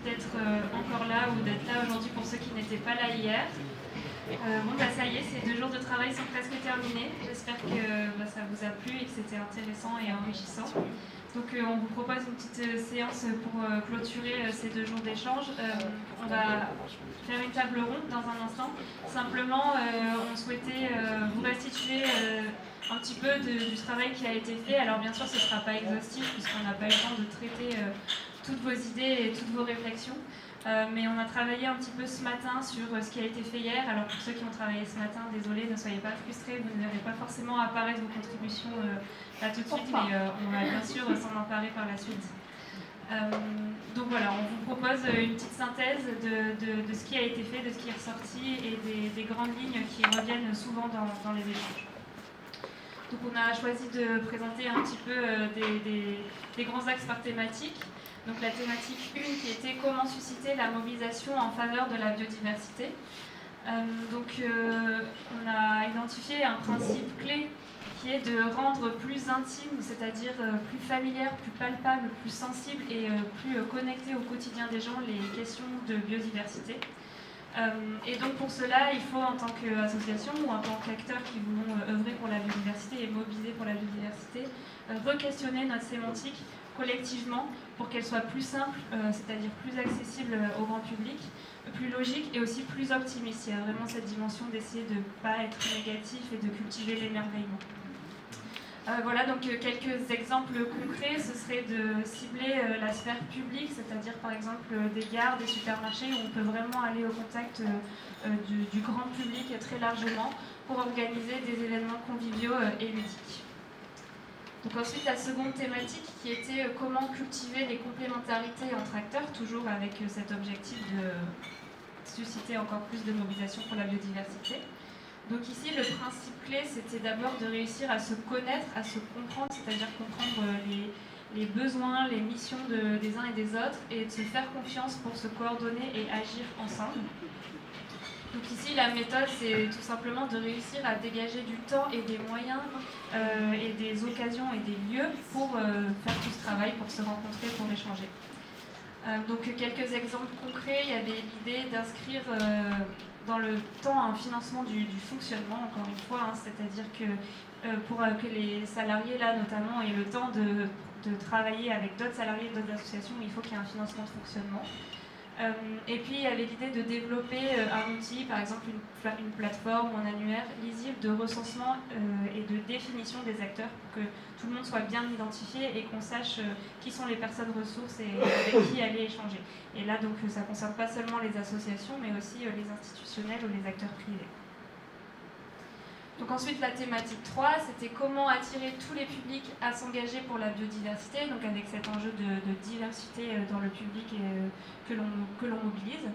d'être encore là ou d'être là aujourd'hui pour ceux qui n'étaient pas là hier. Ça y est, ces 2 jours de travail sont presque terminés. J'espère que ça vous a plu et que c'était intéressant et enrichissant. Donc on vous propose une petite séance pour clôturer ces 2 jours d'échange. On va faire une table ronde dans un instant. Simplement, on souhaitait vous restituer un petit peu du travail qui a été fait. Alors bien sûr, ce ne sera pas exhaustif puisqu'on n'a pas eu le temps de traiter toutes vos idées et toutes vos réflexions. Mais on a travaillé un petit peu ce matin sur ce qui a été fait hier. Alors pour ceux qui ont travaillé ce matin, désolé, ne soyez pas frustrés, vous n'allez pas forcément apparaître vos contributions là tout de suite, mais on va bien sûr s'en emparer par la suite. Donc voilà, on vous propose une petite synthèse de ce qui a été fait, de ce qui est ressorti et des grandes lignes qui reviennent souvent dans les échanges. Donc on a choisi de présenter un petit peu des grands axes par thématique. Donc la thématique 1 qui était comment susciter la mobilisation en faveur de la biodiversité. On a identifié un principe clé qui est de rendre plus intime, c'est-à-dire plus familière, plus palpable, plus sensible et plus connecté au quotidien des gens les questions de biodiversité. Et donc pour cela, il faut en tant qu'association ou en tant qu'acteurs qui voulons œuvrer pour la biodiversité et mobiliser pour la biodiversité, re-questionner notre sémantique collectivement pour qu'elle soit plus simple, c'est-à-dire plus accessible au grand public, plus logique et aussi plus optimiste. Il y a vraiment cette dimension d'essayer de ne pas être négatif et de cultiver l'émerveillement. Voilà, donc quelques exemples concrets, ce serait de cibler la sphère publique, c'est-à-dire par exemple des gares, des supermarchés, où on peut vraiment aller au contact du grand public très largement pour organiser des événements conviviaux et ludiques. Donc ensuite, la seconde thématique qui était comment cultiver les complémentarités entre acteurs, toujours avec cet objectif de susciter encore plus de mobilisation pour la biodiversité. Donc ici, le principe clé, c'était d'abord de réussir à se connaître, à se comprendre, c'est-à-dire comprendre les besoins, les missions des uns et des autres, et de se faire confiance pour se coordonner et agir ensemble. Donc ici, la méthode, c'est tout simplement de réussir à dégager du temps et des moyens et des occasions et des lieux pour faire tout ce travail, pour se rencontrer, pour échanger. Donc quelques exemples concrets, il y avait l'idée d'inscrire dans le temps un financement du fonctionnement, encore une fois, c'est-à-dire que pour que les salariés, là notamment, aient le temps de travailler avec d'autres salariés d'autres associations, il faut qu'il y ait un financement de fonctionnement. Et puis il y avait l'idée de développer un outil, par exemple une plateforme ou un annuaire lisible de recensement et de définition des acteurs pour que tout le monde soit bien identifié et qu'on sache qui sont les personnes ressources et avec qui aller échanger. Et là donc ça ne concerne pas seulement les associations mais aussi les institutionnels ou les acteurs privés. Donc ensuite la thématique 3, c'était comment attirer tous les publics à s'engager pour la biodiversité, donc avec cet enjeu de diversité dans le public que l'on mobilise.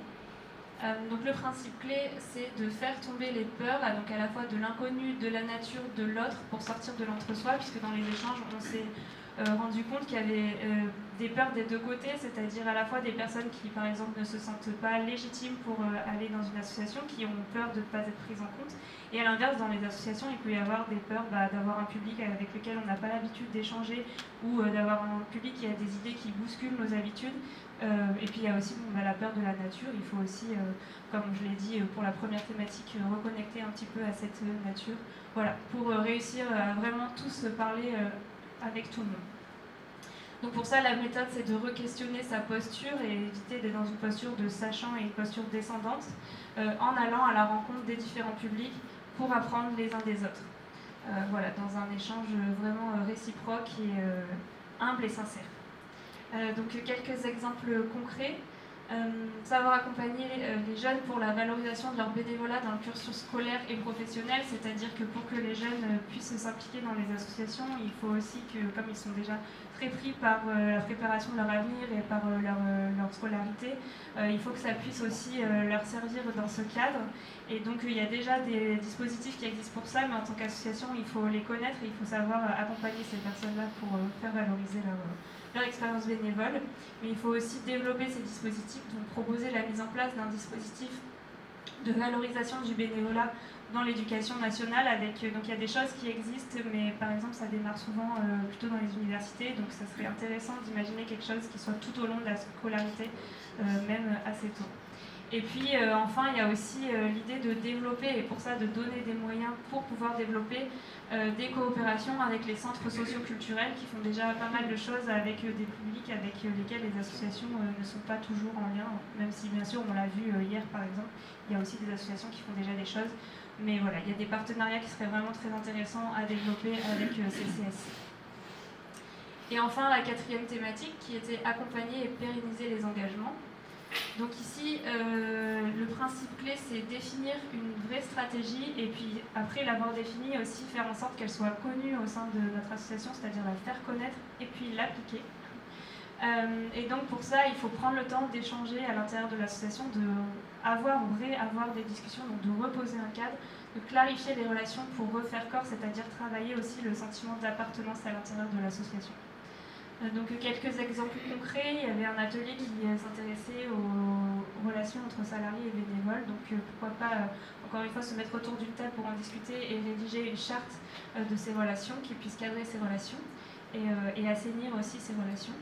Donc le principe clé, c'est de faire tomber les peurs, donc à la fois de l'inconnu, de la nature, de l'autre, pour sortir de l'entre-soi, puisque dans les échanges, on s'est rendu compte qu'il y avait des peurs des deux côtés, c'est-à-dire à la fois des personnes qui, par exemple, ne se sentent pas légitimes pour aller dans une association, qui ont peur de ne pas être prises en compte. Et à l'inverse, dans les associations, il peut y avoir des peurs d'avoir un public avec lequel on n'a pas l'habitude d'échanger ou d'avoir un public qui a des idées qui bousculent nos habitudes. Et puis il y a aussi la peur de la nature. Il faut aussi, comme je l'ai dit pour la première thématique, reconnecter un petit peu à cette nature. Voilà, pour réussir à vraiment tous parler avec tout le monde. Donc pour ça, la méthode, c'est de re-questionner sa posture et éviter d'être dans une posture de sachant et une posture descendante en allant à la rencontre des différents publics pour apprendre les uns des autres. Voilà, dans un échange vraiment réciproque et humble et sincère. Donc quelques exemples concrets. Savoir accompagner les jeunes pour la valorisation de leur bénévolat dans le cursus scolaire et professionnel, c'est-à-dire que pour que les jeunes puissent s'impliquer dans les associations, il faut aussi que, comme ils sont déjà très pris par la préparation de leur avenir et par leur scolarité, il faut que ça puisse aussi leur servir dans ce cadre. Et donc il y a déjà des dispositifs qui existent pour ça, mais en tant qu'association, il faut les connaître et il faut savoir accompagner ces personnes-là pour faire valoriser leur expérience bénévole. Mais il faut aussi développer ces dispositifs, donc proposer la mise en place d'un dispositif de valorisation du bénévolat dans l'éducation nationale. Donc il y a des choses qui existent, mais par exemple ça démarre souvent plutôt dans les universités, donc ça serait intéressant d'imaginer quelque chose qui soit tout au long de la scolarité, même assez tôt. Et puis enfin, il y a aussi l'idée de développer, et pour ça de donner des moyens pour pouvoir développer des coopérations avec les centres socioculturels qui font déjà pas mal de choses avec des publics avec lesquels les associations ne sont pas toujours en lien, même si bien sûr on l'a vu hier par exemple, il y a aussi des associations qui font déjà des choses, mais voilà, il y a des partenariats qui seraient vraiment très intéressants à développer avec CCS. Et enfin la quatrième thématique qui était accompagner et pérenniser les engagements. Donc ici, le principe clé, c'est définir une vraie stratégie et puis après l'avoir définie, aussi faire en sorte qu'elle soit connue au sein de notre association, c'est-à-dire la faire connaître et puis l'appliquer. Et donc pour ça, il faut prendre le temps d'échanger à l'intérieur de l'association, avoir des discussions, donc de reposer un cadre, de clarifier les relations pour refaire corps, c'est-à-dire travailler aussi le sentiment d'appartenance à l'intérieur de l'association. Donc quelques exemples concrets, il y avait un atelier qui s'intéressait aux relations entre salariés et bénévoles, donc pourquoi pas encore une fois se mettre autour d'une table pour en discuter et rédiger une charte de ces relations qui puisse cadrer ces relations et assainir aussi ces relations.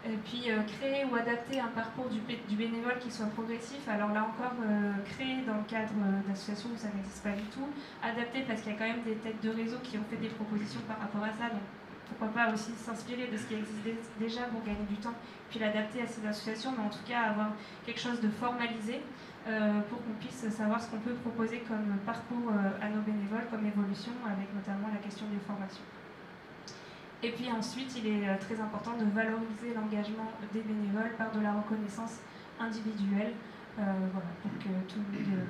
Et puis créer ou adapter un parcours du bénévole qui soit progressif, alors là encore créer dans le cadre d'associations où ça n'existe pas du tout, adapter parce qu'il y a quand même des têtes de réseau qui ont fait des propositions par rapport à ça, donc pourquoi pas aussi s'inspirer de ce qui existe déjà pour gagner du temps, puis l'adapter à ces associations, mais en tout cas avoir quelque chose de formalisé pour qu'on puisse savoir ce qu'on peut proposer comme parcours à nos bénévoles, comme évolution, avec notamment la question des formations. Et puis ensuite, il est très important de valoriser l'engagement des bénévoles par de la reconnaissance individuelle, voilà, pour que tout le monde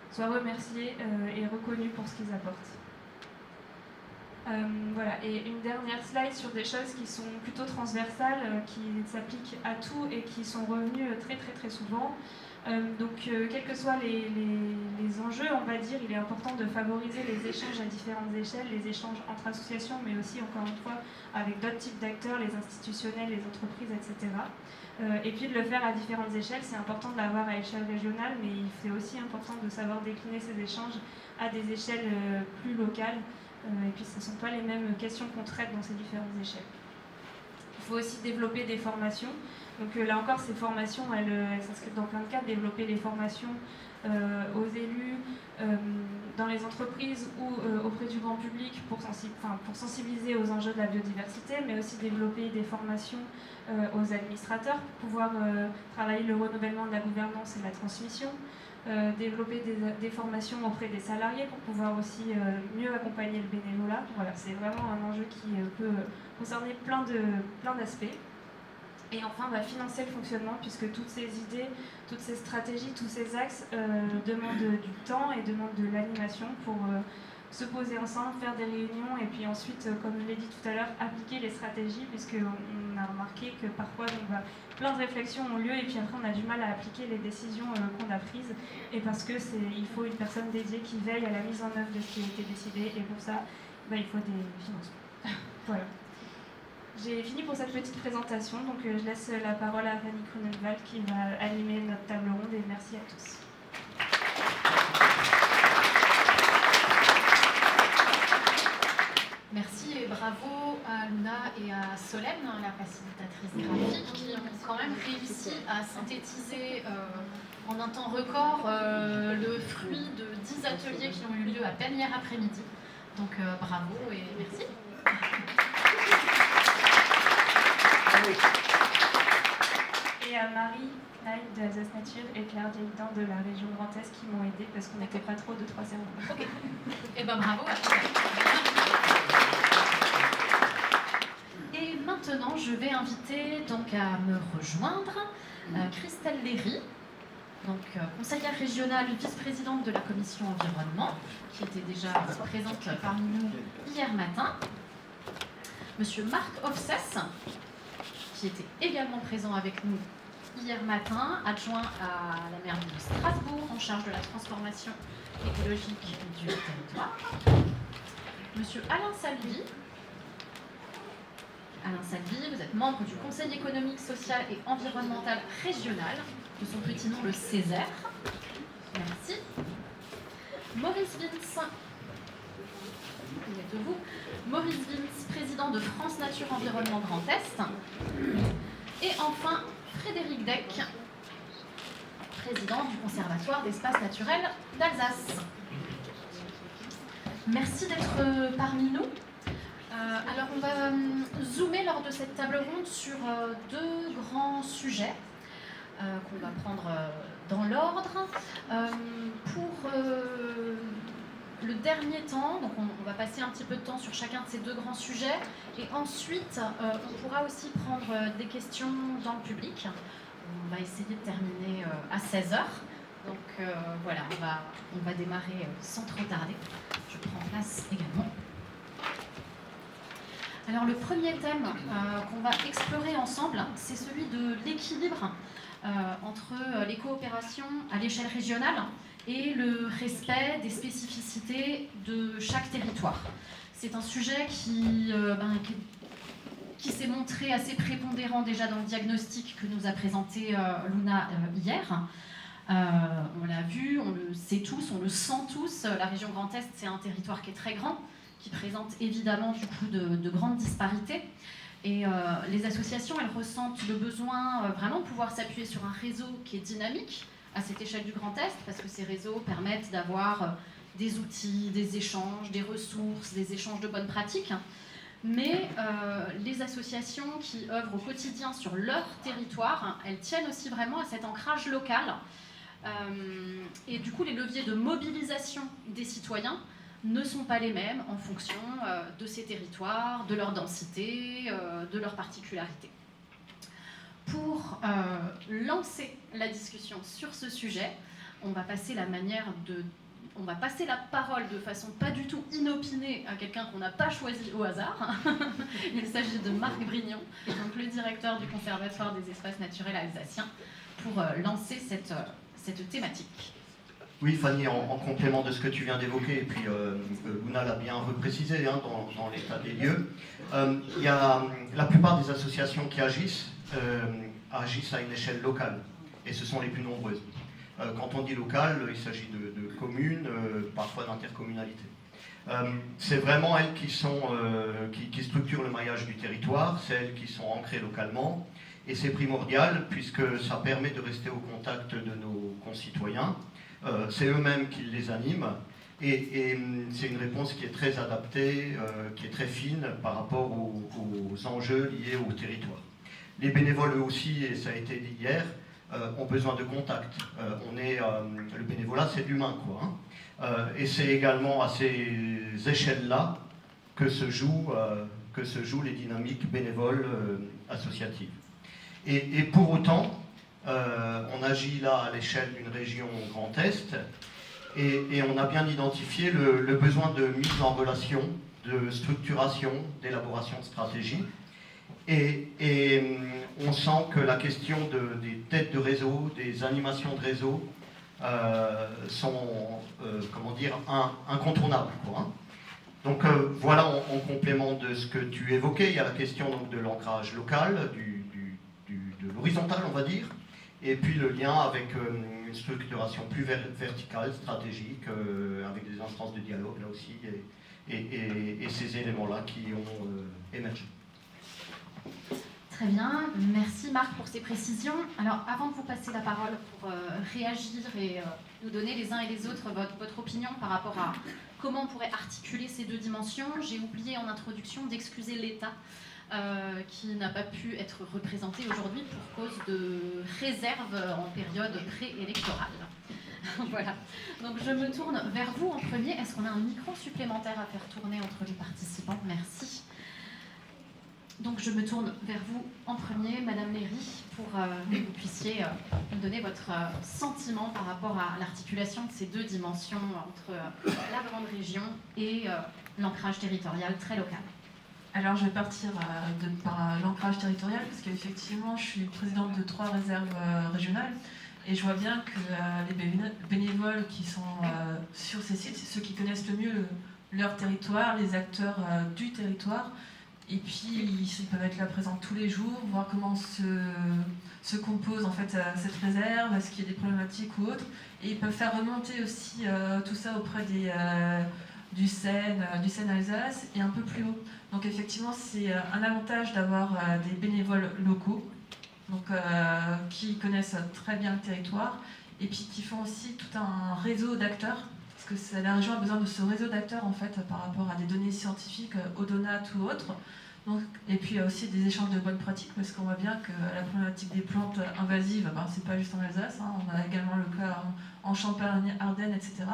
soit remercié et reconnu pour ce qu'ils apportent. Voilà, et une dernière slide sur des choses qui sont plutôt transversales, qui s'appliquent à tout et qui sont revenues très souvent. Donc, quels que soient les enjeux, on va dire, il est important de favoriser les échanges à différentes échelles, les échanges entre associations, mais aussi, encore une fois, avec d'autres types d'acteurs, les institutionnels, les entreprises, etc. Et puis de le faire à différentes échelles, c'est important de l'avoir à échelle régionale, mais c'est aussi important de savoir décliner ces échanges à des échelles plus locales. Et puis ce ne sont pas les mêmes questions qu'on traite dans ces différentes échelles. Il faut aussi développer des formations. Donc là encore, ces formations, elles s'inscrivent dans plein de cas, développer les formations aux élus, dans les entreprises ou auprès du grand public pour sensibiliser aux enjeux de la biodiversité, mais aussi développer des formations aux administrateurs pour pouvoir travailler le renouvellement de la gouvernance et de la transmission, développer des formations auprès des salariés pour pouvoir aussi mieux accompagner le bénévolat. Voilà, c'est vraiment un enjeu qui peut concerner plein d'aspects. Et enfin, financer le fonctionnement, puisque toutes ces idées, toutes ces stratégies, tous ces axes demandent du temps et demandent de l'animation pour se poser ensemble, faire des réunions et puis ensuite, comme je l'ai dit tout à l'heure, appliquer les stratégies, puisqu'on a remarqué que parfois plein de réflexions ont lieu et puis après on a du mal à appliquer les décisions qu'on a prises, et parce que il faut une personne dédiée qui veille à la mise en œuvre de ce qui a été décidé, et pour ça, il faut des financements. Voilà. J'ai fini pour cette petite présentation, donc je laisse la parole à Fanny Grunewald qui va animer notre table ronde, et merci à tous. Merci et bravo à Luna et à Solène, la facilitatrice graphique, qui ont quand même réussi à synthétiser en un temps record le fruit de 10 ateliers qui ont eu lieu à peine hier après-midi. Donc bravo et merci. Et à Marie Naïm de Alsace Nature et Claire Delitan de la région Grand Est qui m'ont aidé parce qu'on n'était pas trop de 3 cerveaux. Ok. Et bravo à tous. Et maintenant, je vais inviter donc à me rejoindre Christelle Léry, donc conseillère régionale, vice-présidente de la commission environnement, qui était déjà présente parmi nous hier matin. Monsieur Marc Offsès, qui était également présent avec nous hier matin, adjoint à la mairie de Strasbourg, en charge de la transformation écologique du territoire. Monsieur Alain Salvi. Alain Salvi, vous êtes membre du Conseil économique, social et environnemental régional, de son petit nom le Césaire. Merci. Maurice Vince, vous, Maurice Vince, président de France Nature Environnement Grand Est. Et enfin, Frédéric Deck, président du Conservatoire d'Espaces Naturels d'Alsace. Merci d'être parmi nous. Alors on va zoomer lors de cette table ronde sur deux grands sujets qu'on va prendre dans l'ordre. Pour le dernier temps, donc on va passer un petit peu de temps sur chacun de ces deux grands sujets, et ensuite on pourra aussi prendre des questions dans le public. On va essayer de terminer à 16h. Donc voilà, on va démarrer sans trop tarder. Je prends place également. Alors le premier thème qu'on va explorer ensemble, c'est celui de l'équilibre entre les coopérations à l'échelle régionale et le respect des spécificités de chaque territoire. C'est un sujet qui s'est montré assez prépondérant déjà dans le diagnostic que nous a présenté Luna hier. On l'a vu, on le sait tous, on le sent tous. La région Grand Est, c'est un territoire qui est très grand, qui présente évidemment du coup de grandes disparités. Et les associations, elles ressentent le besoin vraiment de pouvoir s'appuyer sur un réseau qui est dynamique à cette échelle du Grand Est, parce que ces réseaux permettent d'avoir des outils, des échanges, des ressources, des échanges de bonnes pratiques. Mais les associations qui œuvrent au quotidien sur leur territoire, elles tiennent aussi vraiment à cet ancrage local. Et du coup, les leviers de mobilisation des citoyens ne sont pas les mêmes en fonction de ces territoires, de leur densité, de leurs particularités. Pour lancer la discussion sur ce sujet, on va passer la parole de façon pas du tout inopinée à quelqu'un qu'on n'a pas choisi au hasard. Il s'agit de Marc Brignon, donc le directeur du Conservatoire des espaces naturels alsaciens, pour lancer cette thématique. Oui, Fanny, en complément de ce que tu viens d'évoquer, et puis Luna l'a bien reprécisé dans l'état des lieux, il y a la plupart des associations qui agissent à une échelle locale, et ce sont les plus nombreuses. Quand on dit local, il s'agit de communes, parfois d'intercommunalités. C'est vraiment elles qui structurent le maillage du territoire, c'est elles qui sont ancrées localement, et c'est primordial puisque ça permet de rester au contact de nos concitoyens. C'est eux-mêmes qui les animent, et c'est une réponse qui est très adaptée, qui est très fine par rapport aux enjeux liés au territoire. Les bénévoles eux aussi, et ça a été dit hier, ont besoin de contact. Le bénévolat, c'est de l'humain, quoi. Hein. Et c'est également à ces échelles-là que se jouent les dynamiques bénévoles associatives. Et pour autant, on agit là à l'échelle d'une région Grand Est, et on a bien identifié le besoin de mise en relation, de structuration, d'élaboration de stratégie. Et on sent que la question des têtes de réseau, des animations de réseau sont, incontournables, quoi, hein. Donc voilà, en complément de ce que tu évoquais, il y a la question donc, de l'ancrage local, de l'horizontal, on va dire, et puis le lien avec une structuration plus verticale, stratégique, avec des instances de dialogue là aussi, et ces éléments-là qui ont émergé. Très bien, merci Marc pour ces précisions. Alors avant de vous passer la parole pour réagir et nous donner les uns et les autres votre opinion par rapport à comment on pourrait articuler ces deux dimensions, j'ai oublié en introduction d'excuser l'État qui n'a pas pu être représenté aujourd'hui pour cause de réserve en période préélectorale. Voilà, donc je me tourne vers vous en premier. Est-ce qu'on a un micro supplémentaire à faire tourner entre les participants? Merci. Donc je me tourne vers vous en premier, Madame Léry, pour que vous puissiez nous donner votre sentiment par rapport à l'articulation de ces deux dimensions entre la grande région et l'ancrage territorial très local. Alors je vais partir par l'ancrage territorial, parce qu'effectivement je suis présidente de 3 réserves régionales, et je vois bien que les bénévoles qui sont sur ces sites, c'est ceux qui connaissent le mieux leur territoire, les acteurs du territoire. Et puis, ils peuvent être là présents tous les jours, voir comment se se compose en fait cette réserve, est-ce qu'il y a des problématiques ou autres, et ils peuvent faire remonter aussi tout ça auprès du Seine Alsace et un peu plus haut. Donc effectivement, c'est un avantage d'avoir des bénévoles locaux, donc, qui connaissent très bien le territoire, et puis qui font aussi tout un réseau d'acteurs, parce que la région a besoin de ce réseau d'acteurs en fait par rapport à des données scientifiques, ODONAT ou autres. Donc, et puis il y a aussi des échanges de bonnes pratiques, parce qu'on voit bien que la problématique des plantes invasives, c'est pas juste en Alsace, hein, on a également le cas en Champagne, Ardennes, etc.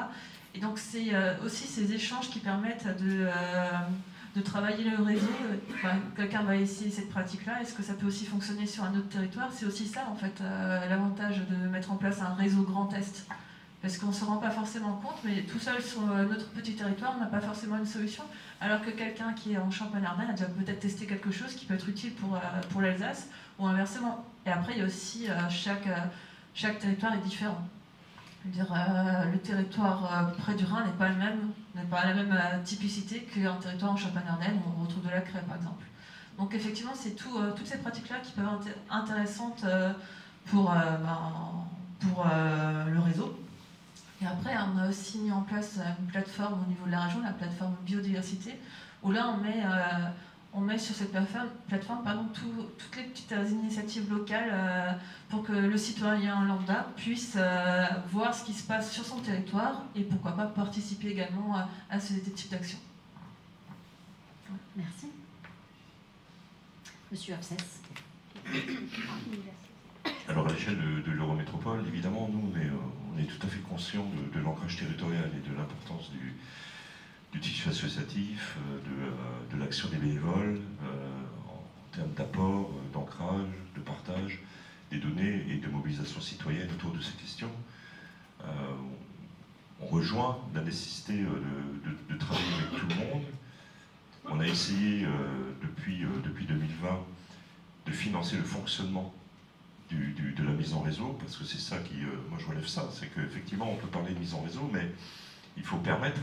Et donc c'est aussi ces échanges qui permettent de travailler le réseau. Quelqu'un va essayer cette pratique-là, est-ce que ça peut aussi fonctionner sur un autre territoire? C'est aussi ça en fait l'avantage de mettre en place un réseau Grand Est. Parce qu'on ne se rend pas forcément compte, mais tout seul sur notre petit territoire, on n'a pas forcément une solution. Alors que quelqu'un qui est en Champagne-Ardenne a déjà peut-être testé quelque chose qui peut être utile pour l'Alsace, ou inversement. Et après, il y a aussi chaque territoire est différent. Je veux dire, le territoire près du Rhin n'est pas la même typicité qu'un territoire en Champagne-Ardenne où on retrouve de la craie, par exemple. Donc effectivement, c'est toutes ces pratiques-là qui peuvent être intéressantes pour le réseau. Et après, on a aussi mis en place une plateforme au niveau de la région, la plateforme biodiversité, où là, on met sur cette plateforme toutes les petites initiatives locales pour que le citoyen lambda puisse voir ce qui se passe sur son territoire et pourquoi pas participer également à ce type d'action. Merci. Monsieur Absès. Alors à l'échelle de l'Eurométropole, évidemment, nous, on est tout à fait conscients de l'ancrage territorial et de l'importance du tissu associatif, de l'action des bénévoles, en termes d'apport, d'ancrage, de partage des données et de mobilisation citoyenne autour de ces questions. On rejoint la nécessité de travailler avec tout le monde. On a essayé depuis 2020 de financer le fonctionnement de la mise en réseau, parce que c'est ça qui, moi je relève ça, c'est qu'effectivement on peut parler de mise en réseau, mais il faut permettre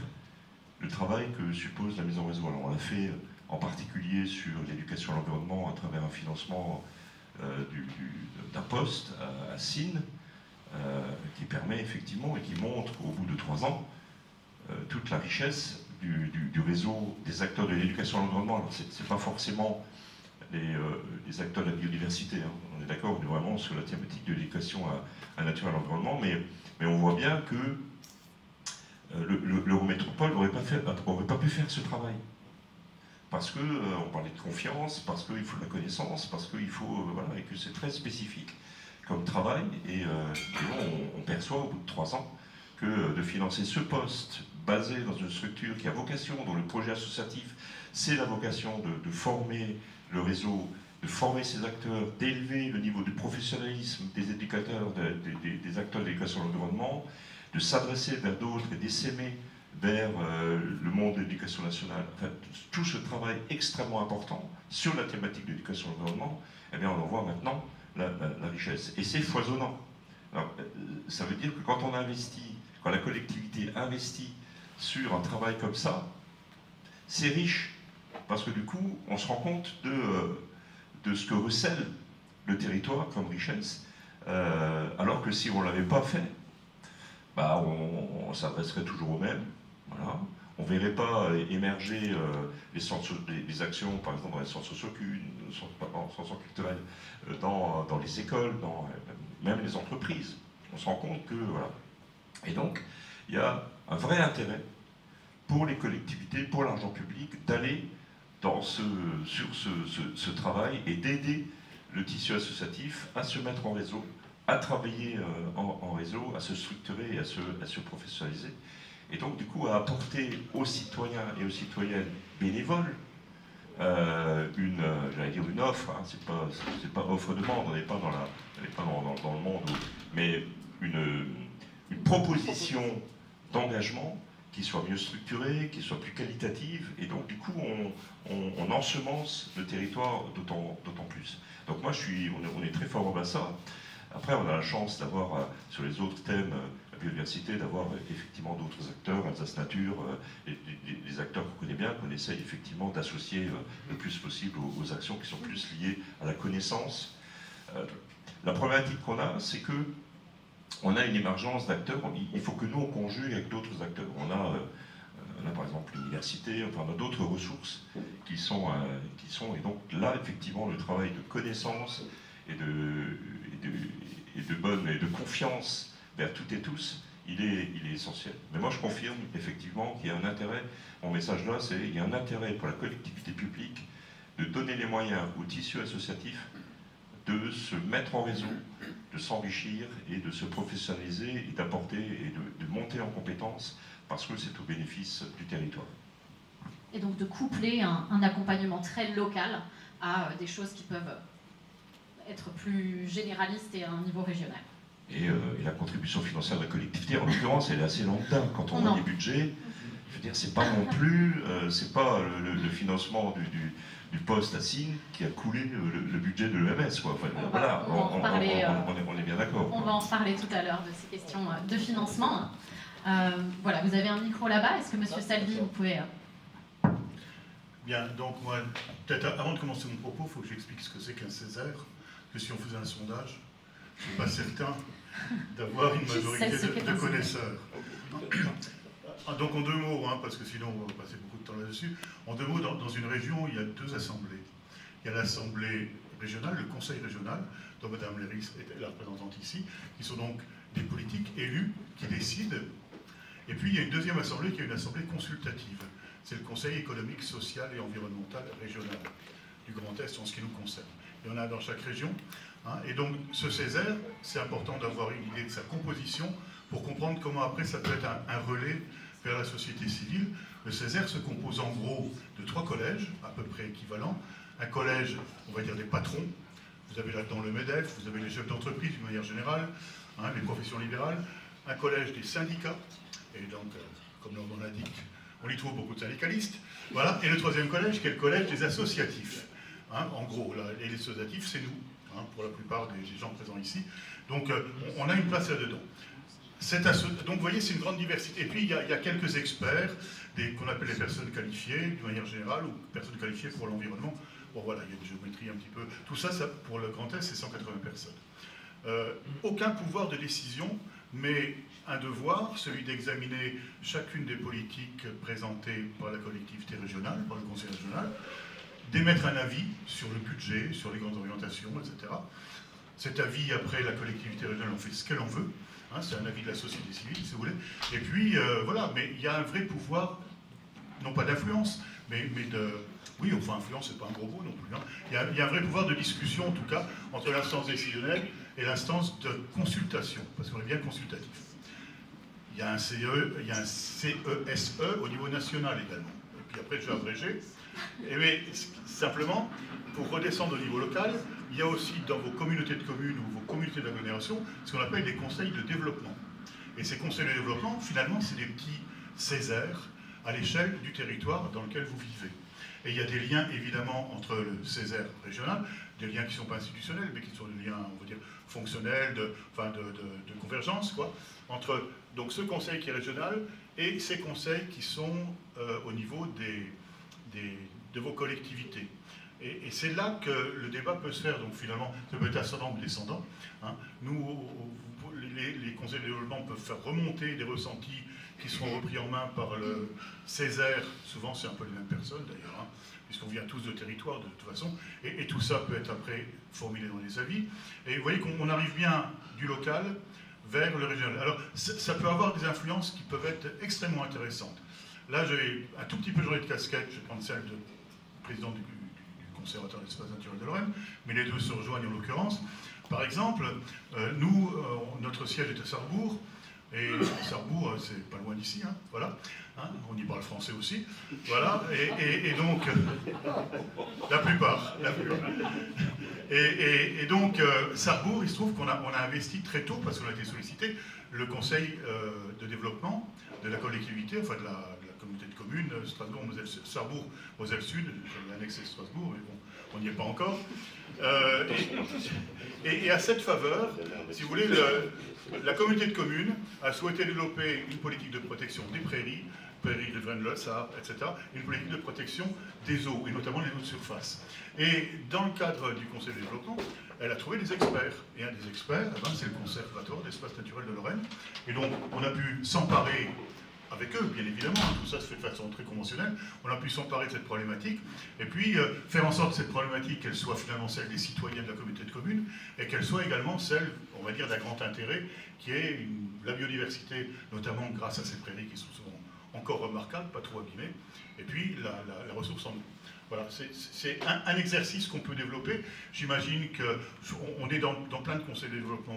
le travail que suppose la mise en réseau. Alors on l'a fait en particulier sur l'éducation à l'environnement à travers un financement d'un poste à SIN, qui permet effectivement et qui montre au bout de 3 ans toute la richesse du réseau des acteurs de l'éducation à l'environnement. Alors c'est pas forcément les acteurs de la biodiversité, hein. On est d'accord, on est vraiment sur la thématique de l'éducation à la nature et à l'environnement, mais on voit bien que l'Eurométropole n'aurait pas pu faire ce travail. Parce qu'on parlait de confiance, parce qu'il faut de la connaissance, parce qu'il faut, et que c'est très spécifique comme travail, et on perçoit au bout de 3 ans que de financer ce poste basé dans une structure qui a vocation, dont le projet associatif, c'est la vocation de former le réseau, de former ces acteurs, d'élever le niveau de professionnalisme des éducateurs, des acteurs de l'éducation à l'environnement, de s'adresser vers d'autres et d'essaimer vers le monde de l'éducation nationale. Enfin, tout ce travail extrêmement important sur la thématique de l'éducation à l'environnement, eh bien on en voit maintenant la richesse. Et c'est foisonnant. Alors, ça veut dire que quand on investit, quand la collectivité investit sur un travail comme ça, c'est riche. Parce que du coup, on se rend compte de ce que recèle le territoire comme richesse, alors que si on ne l'avait pas fait, on s'adresserait toujours aux mêmes. Voilà. On ne verrait pas émerger les actions, par exemple, dans les centres socio-culturels, dans les écoles, même les entreprises. On se rend compte que, voilà. Et donc, il y a un vrai intérêt pour les collectivités, pour l'argent public, d'aller sur ce travail et d'aider le tissu associatif à se mettre en réseau, à travailler en réseau, à se structurer et à se professionnaliser. Et donc, du coup, à apporter aux citoyens et aux citoyennes bénévoles une offre, hein, c'est pas offre-demande, on n'est pas dans le monde, mais une proposition d'engagement qui soit mieux structurée, qui soit plus qualitative, et donc du coup on ensemence le territoire d'autant plus. Donc moi on est très favorable à ça. Après on a la chance d'avoir sur les autres thèmes, la biodiversité, d'avoir effectivement d'autres acteurs, Alsace Nature, les acteurs qu'on connaît bien, qu'on essaye effectivement d'associer le plus possible aux actions qui sont plus liées à la connaissance. La problématique qu'on a, c'est que on a une émergence d'acteurs. Il faut que nous, on conjugue avec d'autres acteurs. On a par exemple l'université, enfin, on a d'autres ressources qui sont... Et donc là, effectivement, le travail de connaissance et de confiance vers toutes et tous, il est essentiel. Mais moi, je confirme effectivement qu'il y a un intérêt. Mon message là, c'est qu'il y a un intérêt pour la collectivité publique de donner les moyens au tissu associatif de se mettre en réseau, de s'enrichir et de se professionnaliser et d'apporter et de monter en compétences parce que c'est au bénéfice du territoire. Et donc de coupler un accompagnement très local à des choses qui peuvent être plus généralistes et à un niveau régional. Et la contribution financière de la collectivité, en l'occurrence, elle est assez lambda. Quand on voit les budgets, je veux dire, c'est pas non plus, c'est pas le financement du poste à Signe qui a coulé le budget de l'EMS, quoi. Enfin, voilà, on est bien d'accord. On va en parler tout à l'heure de ces questions de financement. Voilà, vous avez un micro là-bas. Est-ce que Monsieur Salvi, vous pouvez... Bien, donc moi, peut-être avant de commencer mon propos, il faut que j'explique ce que c'est qu'un Césaire, que si on faisait un sondage, je ne suis pas certain d'avoir une majorité de connaisseurs. Donc en 2 mots, parce que sinon on va passer beaucoup de temps là-dessus, en 2 mots, dans une région, il y a 2 assemblées. Il y a l'assemblée régionale, le conseil régional, dont Mme Léris est la représentante ici, qui sont donc des politiques élus qui décident. Et puis il y a une deuxième assemblée qui est une assemblée consultative. C'est le Conseil économique, social et environnemental régional du Grand Est en ce qui nous concerne. Il y en a dans chaque région. Et donc ce Césaire, c'est important d'avoir une idée de sa composition pour comprendre comment après ça peut être un relais vers la société civile. Le Césaire se compose en gros de 3 collèges, à peu près équivalents. Un collège, on va dire des patrons. Vous avez là-dedans le MEDEF, vous avez les chefs d'entreprise d'une manière générale, les professions libérales. Un collège des syndicats, et donc, comme le nom l'indique, on y trouve beaucoup de syndicalistes. Voilà. Et le 3e collège, qui est le collège des associatifs. En gros, là, et les associatifs, c'est nous, pour la plupart des gens présents ici. Donc, on a une place là-dedans. Donc, vous voyez, c'est une grande diversité. Et puis, il y a quelques experts, qu'on appelle les personnes qualifiées, d'une manière générale, ou personnes qualifiées pour l'environnement. Bon, voilà, il y a une géométrie un petit peu. Tout ça, pour le Grand Est, c'est 180 personnes. Aucun pouvoir de décision, mais un devoir, celui d'examiner chacune des politiques présentées par la collectivité régionale, par le conseil régional, d'émettre un avis sur le budget, sur les grandes orientations, etc. Cet avis, après, la collectivité régionale en fait ce qu'elle en veut. C'est un avis de la société civile, si vous voulez. Et puis, voilà, mais il y a un vrai pouvoir, non pas d'influence, mais de... Oui, enfin, influence, c'est pas un gros mot non plus. Il y a un vrai pouvoir de discussion, en tout cas, entre l'instance décisionnelle et l'instance de consultation, parce qu'on est bien consultatif. Il y a un CESE au niveau national également. Et puis après, je vais abréger. Mais simplement, pour redescendre au niveau local, il y a aussi dans vos communautés de communes ou vos communautés d'agglomération ce qu'on appelle des conseils de développement. Et ces conseils de développement, finalement, c'est des petits Césaires à l'échelle du territoire dans lequel vous vivez. Et il y a des liens, évidemment, entre le Césaire régional, des liens qui ne sont pas institutionnels, mais qui sont des liens, on va dire, fonctionnels, de convergence, quoi, entre donc, ce conseil qui est régional et ces conseils qui sont au niveau de vos collectivités. Et c'est là que le débat peut se faire, donc finalement, ça peut être ascendant ou descendant. Nous, les conseils de développement peuvent faire remonter des ressentis qui seront repris en main par le Césaire, souvent c'est un peu les mêmes personnes d'ailleurs, puisqu'on vient tous de territoire de toute façon, et tout ça peut être après formulé dans les avis. Et vous voyez qu'on arrive bien du local vers le régional. Alors ça peut avoir des influences qui peuvent être extrêmement intéressantes. Là, j'ai un tout petit peu changé de casquette, je vais prendre celle de président du Conservatoire de l'espace naturel de Lorraine, mais les deux se rejoignent en l'occurrence. Par exemple, nous, notre siège est à Sarrebourg, et Sarrebourg, c'est pas loin d'ici, voilà. On y parle français aussi, voilà. Et donc, la plupart. Et donc, Sarrebourg, il se trouve qu'on a investi très tôt, parce qu'on a été sollicité, le conseil de développement de la collectivité, enfin de la communauté de communes, Sarrebourg, Moselle Sud, j'ai annexé Strasbourg, mais bon, on n'y est pas encore. Et à cette faveur, si vous voulez, la communauté de communes a souhaité développer une politique de protection des prairies riveraines de l'Ossard, etc., une politique de protection des eaux, et notamment les eaux de surface. Et dans le cadre du Conseil de développement, elle a trouvé des experts. Et un des experts, c'est le Conservatoire d'espaces naturels de Lorraine. Et donc, on a pu s'emparer avec eux, bien évidemment, tout ça se fait de façon très conventionnelle, on a pu s'emparer de cette problématique, et puis faire en sorte que cette problématique, qu'elle soit finalement celle des citoyens de la communauté de communes, et qu'elle soit également celle, on va dire, d'un grand intérêt, qui est la biodiversité, notamment grâce à ces prairies qui sont souvent encore remarquables, pas trop abîmées, et puis la ressource en eau. Voilà, c'est un exercice qu'on peut développer. J'imagine qu'on est dans plein de conseils de développement,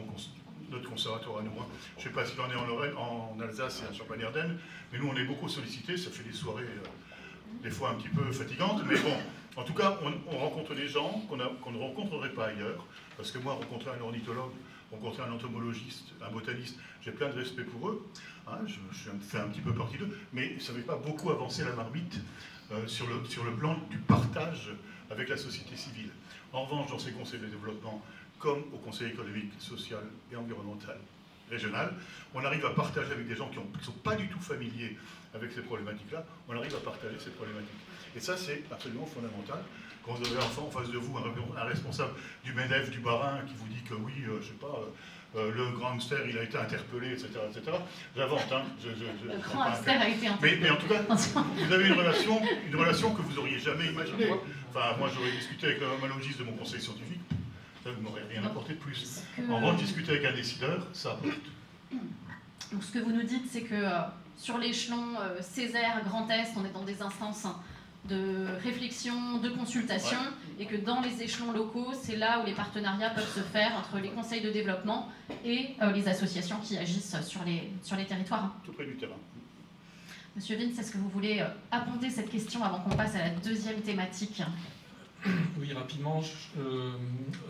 notre conservatoire à nous. Je ne sais pas s'il en est en Lorraine, en Alsace et en Champagne-Ardenne, mais nous on est beaucoup sollicités, ça fait des soirées des fois un petit peu fatigantes, mais bon, en tout cas on rencontre des gens qu'on ne rencontrerait pas ailleurs, parce que moi rencontrer un ornithologue, rencontrer un entomologiste, un botaniste, j'ai plein de respect pour eux, hein, je fais un petit peu partie d'eux, mais ça ne fait pas beaucoup avancer la marmite sur le plan du partage avec la société civile. En revanche, dans ces conseils de développement, comme au Conseil économique, social et environnemental régional, on arrive à partager avec des gens qui ne sont pas du tout familiers avec ces problématiques-là, on arrive à partager ces problématiques. Et ça, c'est absolument fondamental. Quand vous avez en face de vous un responsable du MEDEF, du Bas-Rhin, qui vous dit que oui, je ne sais pas, le grand hamster, il a été interpellé, etc. etc. J'invente, hein. Le grand hamster a été interpellé. Mais en tout cas, vous avez une relation que vous n'auriez jamais imaginée. Enfin, moi, j'aurais discuté avec le mammalogiste de mon conseil scientifique, ça ne m'aurait rien apporté de plus. En revanche, discuter avec un décideur, ça apporte. Donc, ce que vous nous dites, c'est que sur l'échelon Césaire, Grand Est, on est dans des instances de réflexion, de consultation, et que dans les échelons locaux, c'est là où les partenariats peuvent se faire entre les conseils de développement et les associations qui agissent sur les territoires. Tout près du terrain. Monsieur Vince, est-ce que vous voulez abonder cette question avant qu'on passe à la deuxième thématique ? Oui, rapidement.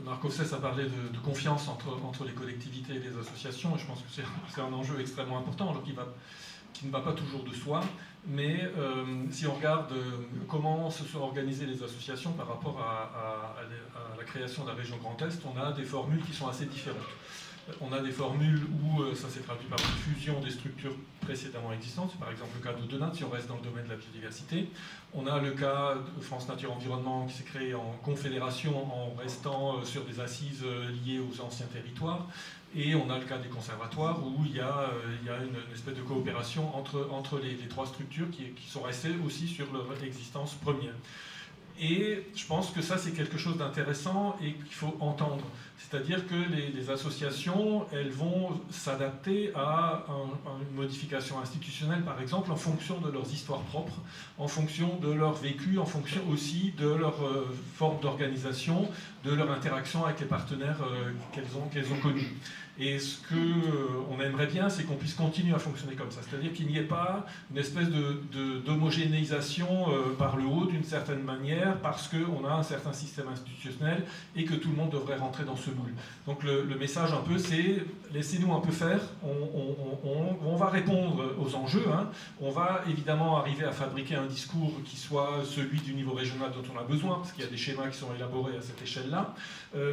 Marc Ossès a parlé de confiance entre les collectivités et les associations, et je pense que c'est un enjeu extrêmement important, alors qui ne va pas toujours de soi. Mais si on regarde comment se sont organisées les associations par rapport à la création de la région Grand Est, on a des formules qui sont assez différentes. On a des formules où ça s'est traduit par une fusion des structures précédemment existantes, c'est par exemple le cas de Denat, si on reste dans le domaine de la biodiversité. On a le cas de France Nature Environnement qui s'est créé en confédération en restant sur des assises liées aux anciens territoires. Et on a le cas des conservatoires où il y a une espèce de coopération entre les trois structures qui sont restées aussi sur leur existence première. Et je pense que ça, c'est quelque chose d'intéressant et qu'il faut entendre. C'est-à-dire que les associations, elles vont s'adapter à une modification institutionnelle, par exemple, en fonction de leurs histoires propres, en fonction de leur vécu, en fonction aussi de leur forme d'organisation, de leur interaction avec les partenaires qu'elles ont connus. Et ce qu'on aimerait bien, c'est qu'on puisse continuer à fonctionner comme ça. C'est-à-dire qu'il n'y ait pas une espèce d'homogénéisation par le haut d'une certaine manière, parce qu'on a un certain système institutionnel et que tout le monde devrait rentrer dans ce moule. Donc le message un peu, c'est laissez-nous un peu faire, on va répondre aux enjeux, hein. On va évidemment arriver à fabriquer un discours qui soit celui du niveau régional dont on a besoin, parce qu'il y a des schémas qui sont élaborés à cette échelle-là,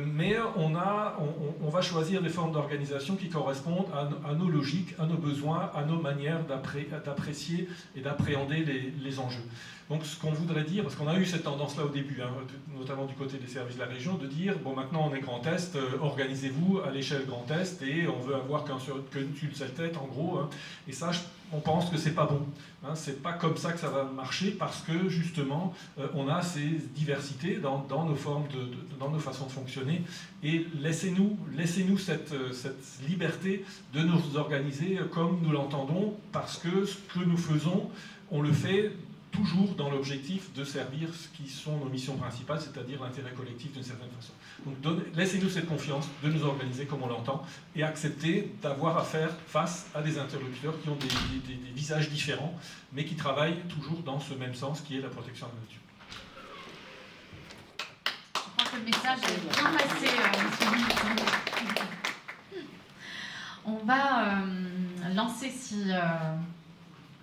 mais on va choisir des formes d'organisation qui correspondent à nos logiques, à nos besoins, à nos manières d'apprécier et d'appréhender les enjeux. Donc ce qu'on voudrait dire, parce qu'on a eu cette tendance-là au début, hein, notamment du côté des services de la région, de dire, bon maintenant on est Grand Est, organisez-vous à l'échelle Grand Est et on veut avoir qu'une seule tête en gros, hein. Et ça, on pense que c'est pas bon. Hein, c'est pas comme ça que ça va marcher parce que justement on a ces diversités dans nos formes, dans nos façons de fonctionner. Et laissez-nous cette liberté de nous organiser comme nous l'entendons, parce que ce que nous faisons, on le fait toujours dans l'objectif de servir ce qui sont nos missions principales, c'est-à-dire l'intérêt collectif d'une certaine façon. Donc laissez-nous cette confiance de nous organiser comme on l'entend et accepter d'avoir à faire face à des interlocuteurs qui ont des visages différents, mais qui travaillent toujours dans ce même sens qui est la protection de la nature. Je crois que le message est bien passé, monsieur. On va lancer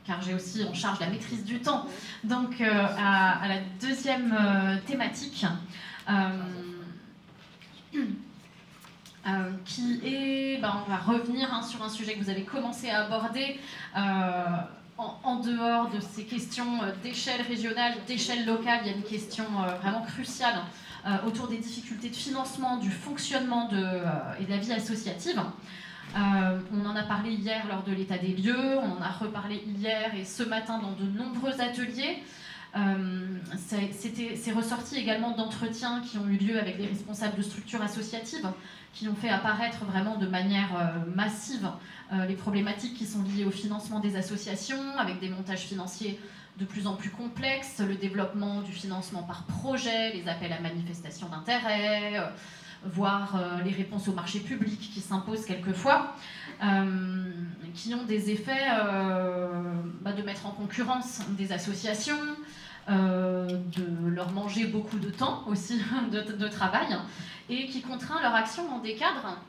car j'ai aussi en charge la maîtrise du temps, donc à la deuxième thématique, qui est, on va revenir sur un sujet que vous avez commencé à aborder, en dehors de ces questions d'échelle régionale, d'échelle locale, il y a une question vraiment cruciale autour des difficultés de financement, du fonctionnement et de la vie associative. On en a parlé hier lors de l'état des lieux, on en a reparlé hier et ce matin dans de nombreux ateliers. C'est ressorti également d'entretiens qui ont eu lieu avec des responsables de structures associatives qui ont fait apparaître vraiment de manière massive les problématiques qui sont liées au financement des associations, avec des montages financiers de plus en plus complexes, le développement du financement par projet, les appels à manifestation d'intérêt, voire les réponses au marché public qui s'imposent quelquefois, qui ont des effets de mettre en concurrence des associations, de leur manger beaucoup de temps aussi de travail, et qui contraint leur action dans des cadres